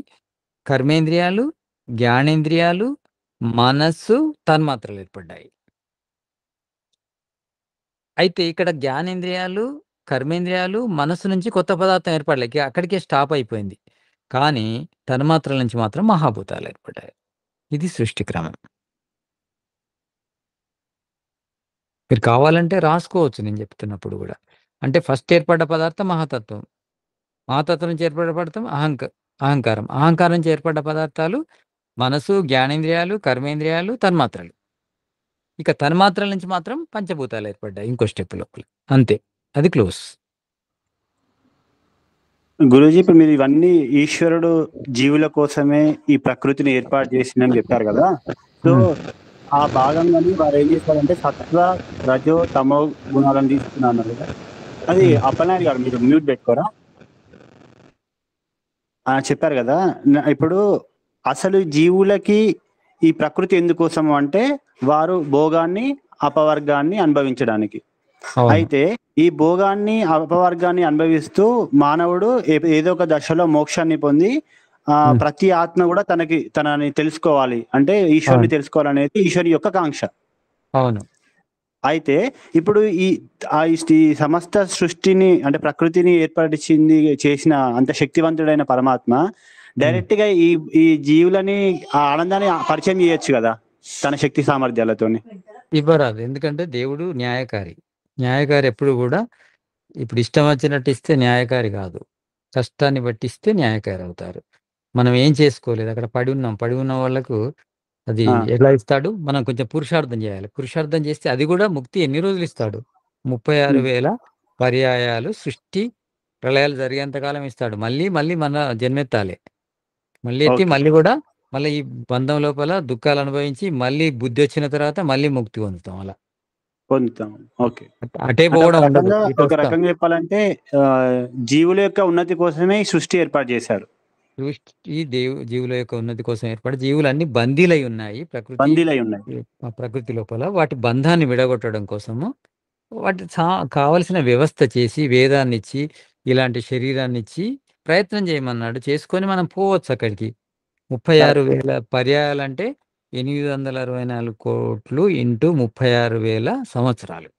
కర్మేంద్రియాలు, జ్ఞానేంద్రియాలు, మనస్సు, తన్మాత్రలు ఏర్పడ్డాయి. అయితే ఇక్కడ జ్ఞానేంద్రియాలు, కర్మేంద్రియాలు, మనస్సు నుంచి కొత్త పదార్థం ఏర్పడలే. అక్కడికే స్టాప్ అయిపోయింది. కానీ తన్మాత్రల నుంచి మాత్రం మహాభూతాలు ఏర్పడ్డాయి. ఇది సృష్టి క్రమం. మీరు కావాలంటే రాసుకోవచ్చు నేను చెప్తున్నప్పుడు కూడా. అంటే ఫస్ట్ ఏర్పడ్డ పదార్థం మహాతత్వం. మహాతత్వం నుంచి ఏర్పడ్డ పదార్థం అహంకారం. అహంకారం నుంచి ఏర్పడ్డ పదార్థాలు మనసు, జ్ఞానేంద్రియాలు, కర్మేంద్రియాలు, తన్మాత్రలు. ఇక తన్మాత్రల నుంచి మాత్రం పంచభూతాలు ఏర్పడ్డాయి ఇంకో స్టెప్ లోపల. అంతే, అది క్లోజ్.
గురూజీ, ఇప్పుడు మీరు ఇవన్నీ ఈశ్వరుడు జీవుల కోసమే ఈ ప్రకృతిని ఏర్పాటు చేసిందని చెప్పారు కదా. సో ఆ భాగంలోని వారు ఏం చేస్తారంటే సత్వ, రజో, తమో గుణాలను తీసుకున్నారు కదా. అది అప్పలనాయుడు గారు, మీరు మ్యూట్ పెట్టుకోరా? చెప్పారు కదా. ఇప్పుడు అసలు జీవులకి ఈ ప్రకృతి ఎందుకోసం అంటే వారు భోగాన్ని, అపవర్గాన్ని అనుభవించడానికి. అయితే ఈ భోగాన్ని, అపవర్గాన్ని అనుభవిస్తూ మానవుడు ఏదో ఒక దశలో మోక్షాన్ని పొంది ప్రతి ఆత్మ కూడా తనని తెలుసుకోవాలి, అంటే ఈశ్వరుని తెలుసుకోవాలనేది ఈశ్వరి యొక్క కాంక్ష.
అవును.
అయితే ఇప్పుడు ఈ సమస్త సృష్టిని, అంటే ప్రకృతిని ఏర్పరిచింది, చేసిన అంత శక్తివంతుడైన పరమాత్మ డైరెక్ట్ గా ఈ జీవులని ఆ ఆనందాన్ని పరిచయం చేయొచ్చు కదా తన శక్తి సామర్థ్యాలతోని.
ఇవ్వరాదు, ఎందుకంటే దేవుడు న్యాయకారి. న్యాయకారి ఎప్పుడు కూడా ఇప్పుడు ఇష్టం వచ్చినట్టు ఇస్తే న్యాయకారి కాదు. కష్టాన్ని బట్టి ఇస్తే న్యాయకారి అవుతారు. మనం ఏం చేసుకోలేదు, అక్కడ పడి ఉన్న వాళ్ళకు అది ఎలా ఇస్తాడు? మనం కొంచెం పురుషార్థం చేయాలి. పురుషార్థం చేస్తే అది కూడా ముక్తి ఎన్ని రోజులు ఇస్తాడు? 36,000 పర్యాయాలు సృష్టి ప్రళయాలు జరిగేంత కాలం ఇస్తాడు. మళ్ళీ మన జన్మెత్తాలి. మళ్ళీ ఎత్తి మళ్ళీ కూడా మళ్ళీ ఈ బంధం లోపల దుఃఖాలు అనుభవించి మళ్ళీ బుద్ధి వచ్చిన తర్వాత మళ్ళీ ముక్తి పొందుతాం. అలా
పొందుతాం. ఓకే,
అటే పోవడం ఉండదు.
ఒక రకంగా చెప్పాలంటే జీవుల యొక్క ఉన్నతి కోసమే ఈ సృష్టి ఏర్పాటు చేశారు.
సృష్టి జీవుల యొక్క ఉన్నతి కోసం ఏర్పడి, జీవులన్నీ బందీలై ఉన్నాయి ప్రకృతి లోపల. వాటి బంధాన్ని విడగొట్టడం కోసము వాటి కావలసిన వ్యవస్థ చేసి, వేదాన్ని ఇచ్చి, ఇలాంటి శరీరాన్ని ఇచ్చి ప్రయత్నం చేయమన్నాడు. చేసుకొని మనం పోవచ్చు అక్కడికి. 36,000 పర్యాయాలంటే 864 కోట్లు ఇంటూ 36,000 సంవత్సరాలు.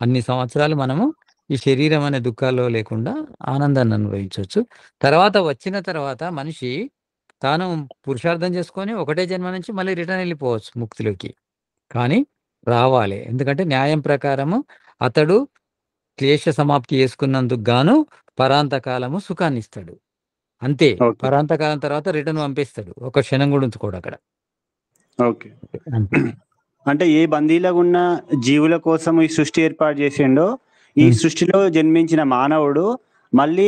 అన్ని సంవత్సరాలు మనము ఈ శరీరం అనే దుఃఖాల్లో లేకుండా ఆనందాన్ని అనుభవించవచ్చు. తర్వాత వచ్చిన తర్వాత మనిషి తాను పురుషార్థం చేసుకొని ఒకటే జన్మ నుంచి మళ్ళీ రిటర్న్ వెళ్ళిపోవచ్చు ముక్తిలోకి. కానీ రావాలి, ఎందుకంటే న్యాయం ప్రకారము అతడు క్లేశ సమాప్తి చేసుకున్నందుకు గాను పరాంతకాలము సుఖాన్ని ఇస్తాడు. అంతే, పరాంతకాలం తర్వాత రిటర్న్ పంపిస్తాడు. ఒక క్షణం కూడా ఉంచుకోడు అక్కడ.
ఓకే, అంటే ఏ బందీలో ఉన్న జీవుల కోసం ఈ సృష్టి ఏర్పాటు చేసిండో, ఈ సృష్టిలో జన్మించిన మానవుడు మళ్ళీ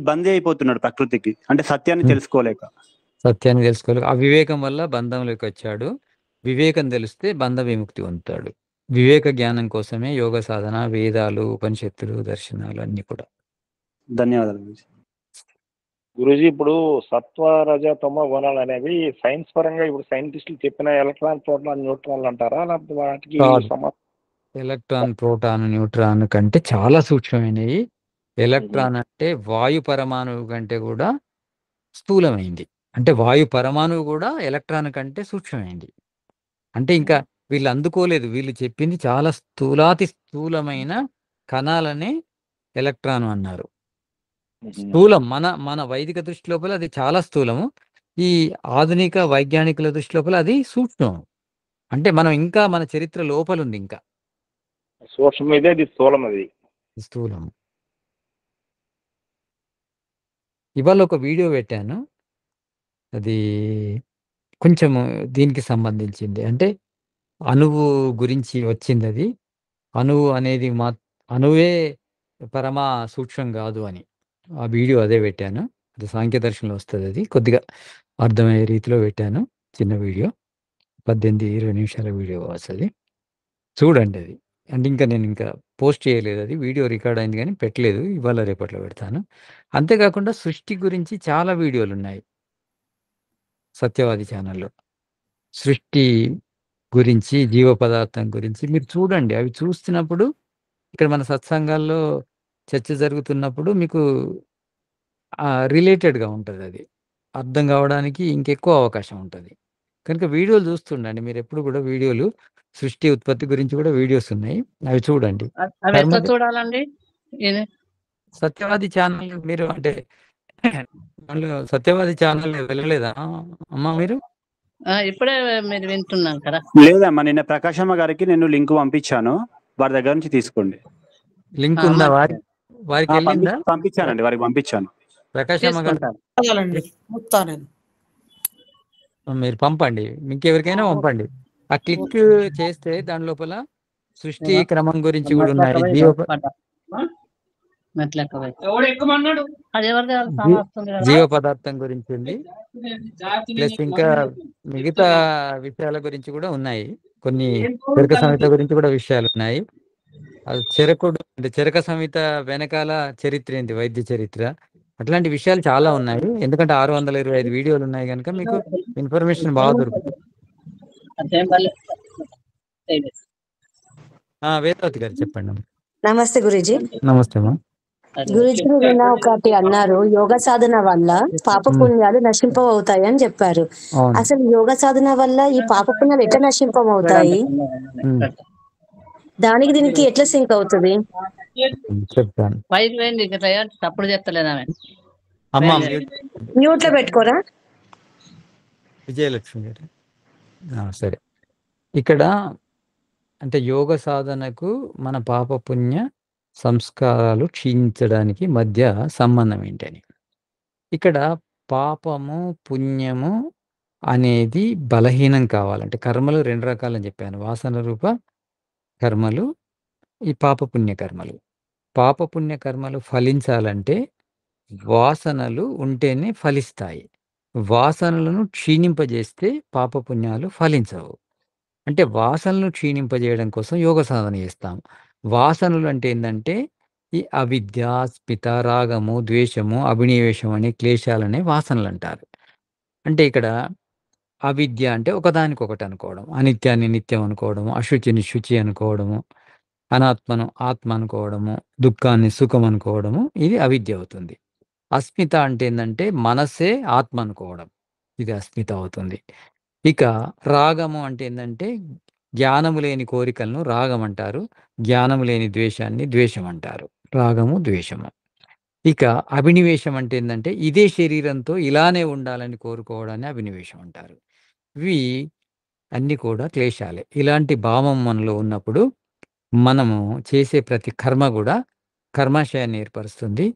బందీ అయిపోతున్నాడు ప్రకృతికి, అంటే సత్యాన్ని తెలుసుకోలేక.
అవివేకం వల్ల బంధంలోకి వచ్చాడు. వివేకం తెలిస్తే బంధ విముక్తి పొందుతాడు. వివేక జ్ఞానం కోసమే యోగ సాధన, వేదాలు, ఉపనిషత్తులు, దర్శనాలు అన్ని కూడా.
ధన్యవాదాలు
గురూజీ. ఇప్పుడు సత్వ, రజ, తమో గుణాలు అనేవి సైన్స్ పరంగా ఇప్పుడు సైంటిస్టులు చెప్పిన ఎలక్ట్రాన్, ప్రోటాన్, న్యూట్రాన్ అంటారా, లేకపోతే వాటికి
ఎలక్ట్రాన్, ప్రోటాన్, న్యూట్రాన్ కంటే చాలా సూక్ష్మమైనవి. ఎలక్ట్రాన్ అంటే వాయు పరమాణువు కంటే కూడా స్థూలమైంది. అంటే వాయు పరమాణువు కూడా ఎలక్ట్రాన్ కంటే సూక్ష్మమైంది. అంటే ఇంకా వీళ్ళు అందుకోలేదు. వీళ్ళు చెప్పింది చాలా స్థూలాతి స్థూలమైన కణాలనే ఎలక్ట్రాన్ అన్నారు. స్థూలం మన వైదిక దృష్టి లోపల అది చాలా స్థూలము. ఈ ఆధునిక వైజ్ఞానికుల దృష్టి లోపల అది సూక్ష్మం. అంటే మనం ఇంకా మన చరిత్ర లోపల ఉంది, ఇంకా స్థూలం. ఇవాళ ఒక వీడియో పెట్టాను, అది కొంచెం దీనికి సంబంధించింది. అంటే అణువు గురించి వచ్చింది. అది అణువు అనేది అణువే పరమ సూక్ష్మం కాదు అని. ఆ వీడియో అదే పెట్టాను. అది సాంఖ్య దర్శనంలో వస్తది అది. కొద్దిగా అర్థమయ్యే రీతిలో పెట్టాను. చిన్న వీడియో. 18, 20 నిమిషాల వీడియో వస్తది. చూడండి అది. అంటే ఇంకా నేను ఇంకా పోస్ట్ చేయలేదు అది. వీడియో రికార్డ్ అయింది గానీ పెట్టలేదు. ఇవాళ రేపట్లో పెడతాను. అంతేకాకుండా సృష్టి గురించి చాలా వీడియోలున్నాయి. సత్యవాది ఛానల్‌లో. సృష్టి గురించి, జీవ పదార్థం గురించి మీరు చూడండి. అవి చూస్తున్నప్పుడు ఇక్కడ మన సత్సంగాల్లో చర్చ జరుగుతున్నప్పుడు మీకు రిలేటెడ్‌గా ఉంటదది. అర్థం కావడానికి ఇంకెక్కువ అవకాశం ఉంటది. కనుక వీడియోలు చూస్తుండండి. మీరెప్పుడు కూడా వీడియోలు సృష్టి, ఉత్పత్తి గురించి కూడా వీడియోస్ ఉన్నాయి. అవి చూడండి.
అవి ఎట్లా
కర్మ
చూడాలండి? ఇది
సత్యవాది ఛానల్ మీరు అంటే దాంట్లో సత్యవాది ఛానల్ వెళ్ళలేదా అమ్మా మీరు?
ఇప్పుడే మీరు వింటున్నాను కదా.
లేదమ్మా, నిన్న ప్రకాశమ్మ గారికి నేను లింక్ పంపించాను. వారి దగ్గర నుంచి తీసుకోండి.
లింక్ ఉందా వారికి వెళ్ళిందా?
పంపించానండి, వారికి పంపించాను.
ప్రకాశమ్మ గారు
చాలండి, చూస్తా నేను.
మీరు పంపండి. మీకెవరికైనా పంపండి. ఆ క్లిక్ చేస్తే దాని లోపల సృష్టి క్రమం గురించి కూడా ఉన్నాయి. జీవ పదార్థం గురించి ఉంది. ప్లస్ ఇంకా మిగతా విషయాల గురించి కూడా ఉన్నాయి. కొన్ని చెరక సంహిత గురించి కూడా విషయాలు ఉన్నాయి. అది చెరకుడు అంటే చెరక సంహిత వెనకాల చరిత్ర ఏంటి, వైద్య చరిత్ర, అట్లాంటి విషయాలు చాలా ఉన్నాయి. ఎందుకంటే 625 వీడియోలు ఉన్నాయి కనుక మీకు ఇన్ఫర్మేషన్ బాగా దొరుకుతుంది. వేదావతి గారు చెప్పండి.
నమస్తే గురూజీ.
నమస్తే అమ్మా.
గురూజీ నిన్న ఒకటి అన్నారు, యోగ సాధన వల్ల పాప పుణ్యాలు నశింపవుతాయి అని చెప్పారు. అసలు యోగ సాధన వల్ల ఈ పాప పుణ్యాలు ఎట్లా నశింపమవుతాయి? దానికి దీనికి ఎట్లా సింక్ అవుతుంది?
చెప్తాను.
తప్పుడు చెప్తలేదా?
అమ్మా
మ్యూట్ లో పెట్టుకోరా
విజయలక్ష్మి గారు. సరే, ఇక్కడ అంటే యోగ సాధనకు మన పాప పుణ్య సంస్కారాలు క్షీణించడానికి మధ్య సంబంధం ఏంటని. ఇక్కడ పాపము పుణ్యము అనేది బలహీనం కావాలంటే కర్మలు 2 రకాలని చెప్పాను. వాసన రూప కర్మలు, ఈ పాప పుణ్య కర్మలు. పాప పుణ్య కర్మలు ఫలించాలంటే వాసనలు ఉంటేనే ఫలిస్తాయి. వాసనలను క్షీణింపజేస్తే పాప పుణ్యాలు ఫలించవు. అంటే వాసనలను క్షీణింపజేయడం కోసం యోగ సాధన చేస్తాం. వాసనలు అంటే ఏంటంటే ఈ అవిద్య, స్మిత, రాగము, ద్వేషము, అభినివేశం అనే క్లేశాలనే వాసనలు అంటారు. అంటే ఇక్కడ అవిద్య అంటే ఒకదానికొకటి అనుకోవడం, అనిత్యాన్ని నిత్యం అనుకోవడము, అశుచిని శుచి అనుకోవడము, అనాత్మను ఆత్మ అనుకోవడము, దుఃఖాన్ని సుఖం అనుకోవడము, ఇది అవిద్య అవుతుంది. అస్మిత అంటే ఏంటంటే మనసే ఆత్మ అనుకోవడం, ఇది అస్మిత అవుతుంది. ఇక రాగము అంటే ఏంటంటే జ్ఞానము లేని కోరికలను రాగం అంటారు, జ్ఞానము లేని ద్వేషాన్ని ద్వేషం అంటారు. రాగము, ద్వేషము. ఇక అభినివేశం అంటే ఏంటంటే ఇదే శరీరంతో ఇలానే ఉండాలని కోరుకోవడాన్ని అభినివేశం అంటారు. ఇవి అన్నీ కూడా క్లేశాలే. ఇలాంటి భావం మనలో ఉన్నప్పుడు మనము చేసే ప్రతి కర్మ కూడా కర్మాశయాన్ని ఏర్పరుస్తుంది.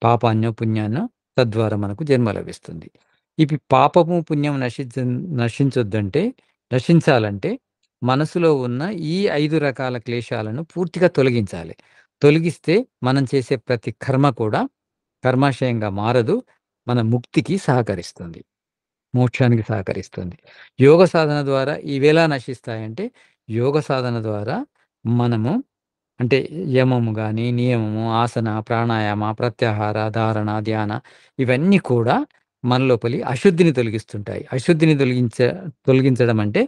పాపాన్నో పుణ్యాన్నో, తద్వారా మనకు జన్మ లభిస్తుంది. ఇవి పాపము పుణ్యం నశించాలంటే మనసులో ఉన్న ఈ 5 రకాల క్లేశాలను పూర్తిగా తొలగించాలి. తొలగిస్తే మనం చేసే ప్రతి కర్మ కూడా కర్మాశయంగా మారదు, మన ముక్తికి సహకరిస్తుంది, మోక్షానికి సహకరిస్తుంది. యోగ సాధన ద్వారా ఇవెలా నశిస్తాయంటే యోగ సాధన ద్వారా మనము అంటే యమము గాని, నియమము, ఆసన, ప్రాణాయామ, ప్రత్యాహార, ధారణ, ధ్యాన ఇవన్నీ కూడా మన లోపలి అశుద్ధిని తొలగిస్తుంటాయి. అశుద్ధిని తొలగించడం అంటే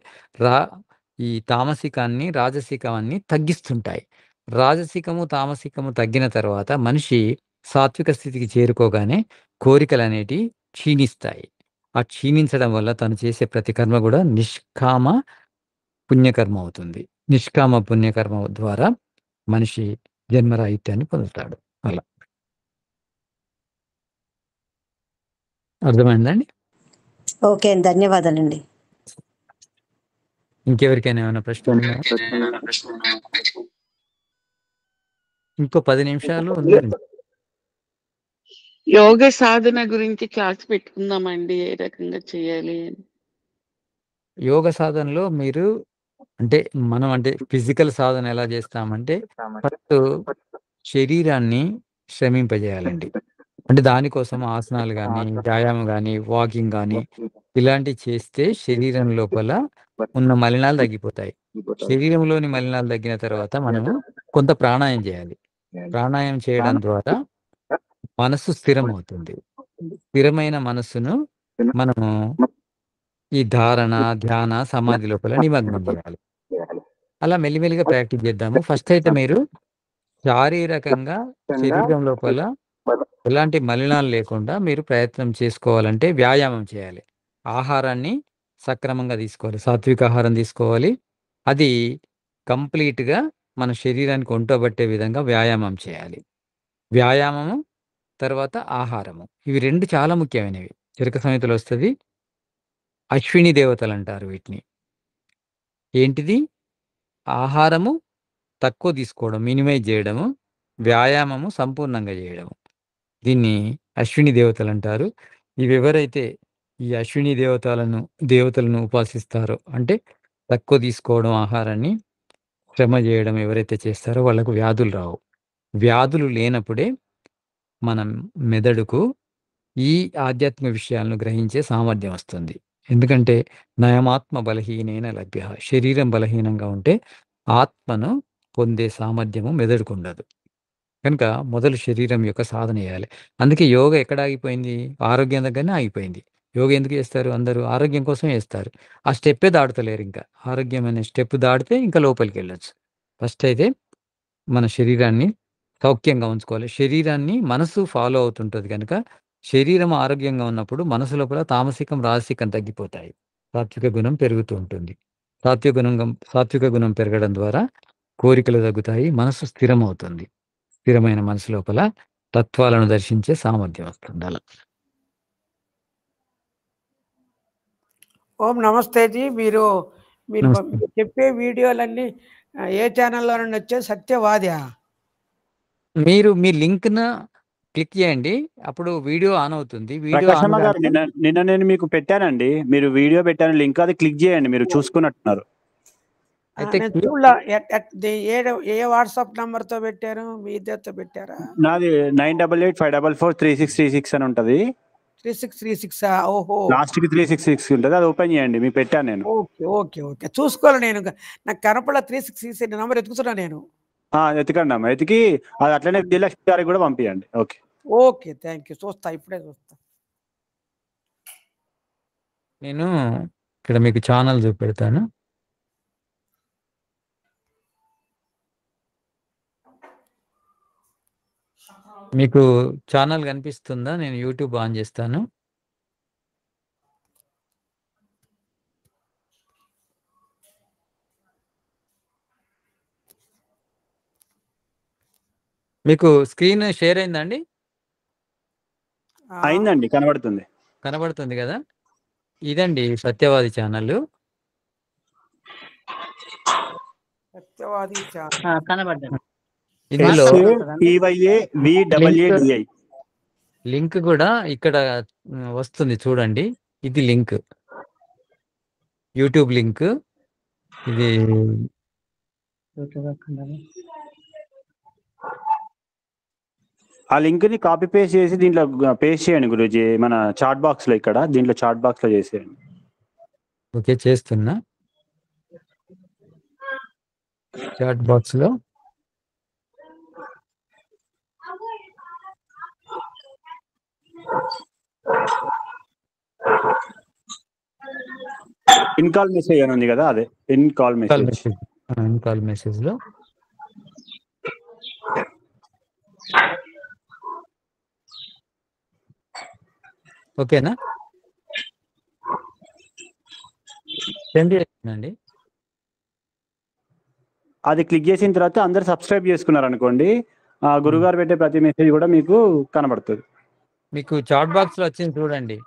ఈ తామసికాన్ని, రాజసికాన్ని తగ్గిస్తుంటాయి. రాజసికము, తామసికము తగ్గిన తర్వాత మనిషి సాత్విక స్థితికి చేరుకోగానే కోరికలనేటివి క్షీణిస్తాయి. ఆ క్షీణించడం వల్ల తను చేసే ప్రతి కర్మ కూడా నిష్కామ పుణ్యకర్మ అవుతుంది. నిష్కామ పుణ్యకర్మ ద్వారా మనిషి జన్మరాహిత్యాన్ని పొందుతాడు. అలా అర్థమైందండి?
ఓకే, ధన్యవాదాలండి.
ఇంకెవరికైనా ఏమైనా ప్రశ్నలు ఉన్నాయా? ఇంకో 10 నిమిషాలు ఉందండి.
యోగ సాధన గురించి క్లాస్ పెట్టుకుందామండి, ఏ రకంగా చేయాలి అని.
యోగ సాధనలో మీరు అంటే మనం అంటే ఫిజికల్ సాధన ఎలా చేస్తామంటే ఫస్ట్ శరీరాన్ని శ్రమింపజేయాలండి. అంటే దానికోసం ఆసనాలు గాని, వ్యాయామం గాని, వాకింగ్ గాని ఇలాంటివి చేస్తే శరీరం లోపల ఉన్న మలినాలు తగ్గిపోతాయి. శరీరంలోని మలినాలు తగ్గిన తర్వాత మనము కొంత ప్రాణాయామం చేయాలి. ప్రాణాయామం చేయడం ద్వారా మనస్సు స్థిరమవుతుంది. స్థిరమైన మనస్సును మనము ఈ ధారణ, ధ్యాన, సమాధి లోపల నిమగ్నం చేయాలి. అలా మెల్లిమెల్లిగా ప్రాక్టీస్ చేద్దాము. ఫస్ట్ అయితే మీరు శారీరకంగా శరీరం లోపల ఎలాంటి మలినాలు లేకుండా మీరు ప్రయత్నం చేసుకోవాలంటే వ్యాయామం చేయాలి. ఆహారాన్ని సక్రమంగా తీసుకోవాలి. సాత్విక ఆహారం తీసుకోవాలి. అది కంప్లీట్‌గా మన శరీరానికి ఒంటబట్టే విధంగా వ్యాయామం చేయాలి. వ్యాయామము, తర్వాత ఆహారము. ఇవి 2 చాలా ముఖ్యమైనవి. చరక సంహితలో వస్తది. అశ్విని దేవతలంటారు వీటిని. ఏంటిది? ఆహారము తక్కువ తీసుకోవడం, మినిమైజ్ చేయడము, వ్యాయామము సంపూర్ణంగా చేయడము. దీన్ని అశ్విని దేవతలంటారు. ఇవెవరైతే ఈ అశ్విని దేవతలను ఉపాసిస్తారో, అంటే తక్కువ తీసుకోవడం ఆహారాన్ని, శ్రమ చేయడం ఎవరైతే చేస్తారో వాళ్ళకు వ్యాధులు రావు. వ్యాధులు లేనప్పుడే మనం మెదడుకు ఈ ఆధ్యాత్మిక విషయాలను గ్రహించే సామర్థ్యం వస్తుంది. ఎందుకంటే నయమాత్మ బలహీనేన లభ్యః. శరీరం బలహీనంగా ఉంటే ఆత్మను పొందే సామర్థ్యము మెదడుకుండదు. కనుక మొదలు శరీరం యొక్క సాధన చేయాలి. అందుకే యోగ ఎక్కడ ఆగిపోయింది? ఆరోగ్యం దగ్గరనే ఆగిపోయింది. యోగ ఎందుకు చేస్తారు? అందరూ ఆరోగ్యం కోసమే చేస్తారు. ఆ స్టెప్పే దాటుతలేరు ఇంకా. ఆరోగ్యం అనే స్టెప్ దాటితే ఇంకా లోపలికెళ్ళొచ్చు. ఫస్ట్ అయితే మన శరీరాన్ని సౌఖ్యంగా ఉంచుకోవాలి. శరీరాన్ని మనసు ఫాలో అవుతుంటది గనక శరీరం ఆరోగ్యంగా ఉన్నప్పుడు మనసు లోపల తామసికం, రాజసికం తగ్గిపోతాయి. సాత్విక గుణం పెరుగుతూ ఉంటుంది. సాత్విక గుణం పెరగడం ద్వారా కోరికలు తగ్గుతాయి. మనసు స్థిరమవుతుంది. స్థిరమైన మనసు లోపల తత్వాలను దర్శించే సామర్థ్యం వస్తుంది. అలా.
ఓం నమస్తే జీ. మీరు
నమస్తే.
మీరు చెప్పే వీడియోలన్నీ ఏ ఛానల్లో నుండి వచ్చాయి? సత్యవాదా?
మీరు మీ లింక్‌ను క్లిక్ చేయండి. అప్పుడు వీడియో ఆన్ అవుతుంది. వీడియో ఆన్
ప్రకాశమ్మ గారు,
కాగానే
నిన్న నేను మీకు పెట్టానండి. మీరు వీడియో పెట్టాను, లింక్ అది క్లిక్ చేయండి. మీరు చూసుకున్నట్టున్నారు.
అయితే
నేను చూడలా. ఏ వాట్సాప్ నంబర్తో పెట్టారు? మీ ఇద్దరితో పెట్టారా?
నాది 9885443636 అని ఉంటది.
3636. ఓహో,
లాస్ట్ కి 366 ఉంటది. అది ఓపెన్ చేయండి. మీకు పెట్టాను నేను.
ఓకే ఓకే ఓకే, చూసుకోవాలి. నేను నాకు కనపడ 366 నెంబర్ ఎత్తుకుతున్నా నేను.
ఎత్తుకండి అమ్మా. ఎతికి అది అట్లనే విజయలక్ష్మి గారికి కూడా పంపించండి. Okay
okay, thank you. చూస్తా, ఇప్పుడే చూస్తా.
నేను ఇక్కడ మీకు ఛానల్ చూపెడతాను. మీకు ఛానల్ కనిపిస్తుందా? నేను యూట్యూబ్ ఆన్ చేస్తాను. మీకు స్క్రీన్ షేర్ అయిందండి?
అయిందండి, కనబడుతుంది.
కనబడుతుంది కదా? ఇదండి సత్యవాది ఛానల్.
సత్యవాది ఛానల్
కనబడ్డాను.
ఇందులో
SAPYAVAADI
లింక్ కూడా ఇక్కడ వస్తుంది చూడండి. ఇది లింక్, యూట్యూబ్ లింక్. ఇది
ఆ లింక్ ని కాపీ పేస్ట్ చేసి దీంట్లో పేస్ట్ చేయండి గురూజీ. మన చాట్ బాక్స్ లో, ఇక్కడ దీంట్లో చాట్ బాక్స్ లో చేసేయండి.
ఓకే, చేస్తున్నా. చాట్ బాక్స్ లో
ఇన్కాల్ మెసేజ్ అని ఉంది కదా, అదే ఇన్కాల్ మెసేజ్.
ఇన్కాల్ మెసేజ్ లో ఓకేనా? సెండ్ చేయండి.
అది క్లిక్ చేసిన తర్వాత అందరు సబ్స్క్రైబ్ చేసుకున్నారు అనుకోండి, గురుగారు పెట్టే ప్రతి మెసేజ్ కూడా మీకు కనబడుతుంది.
మీకు చాట్ బాక్స్ లో వచ్చింది చూడండి.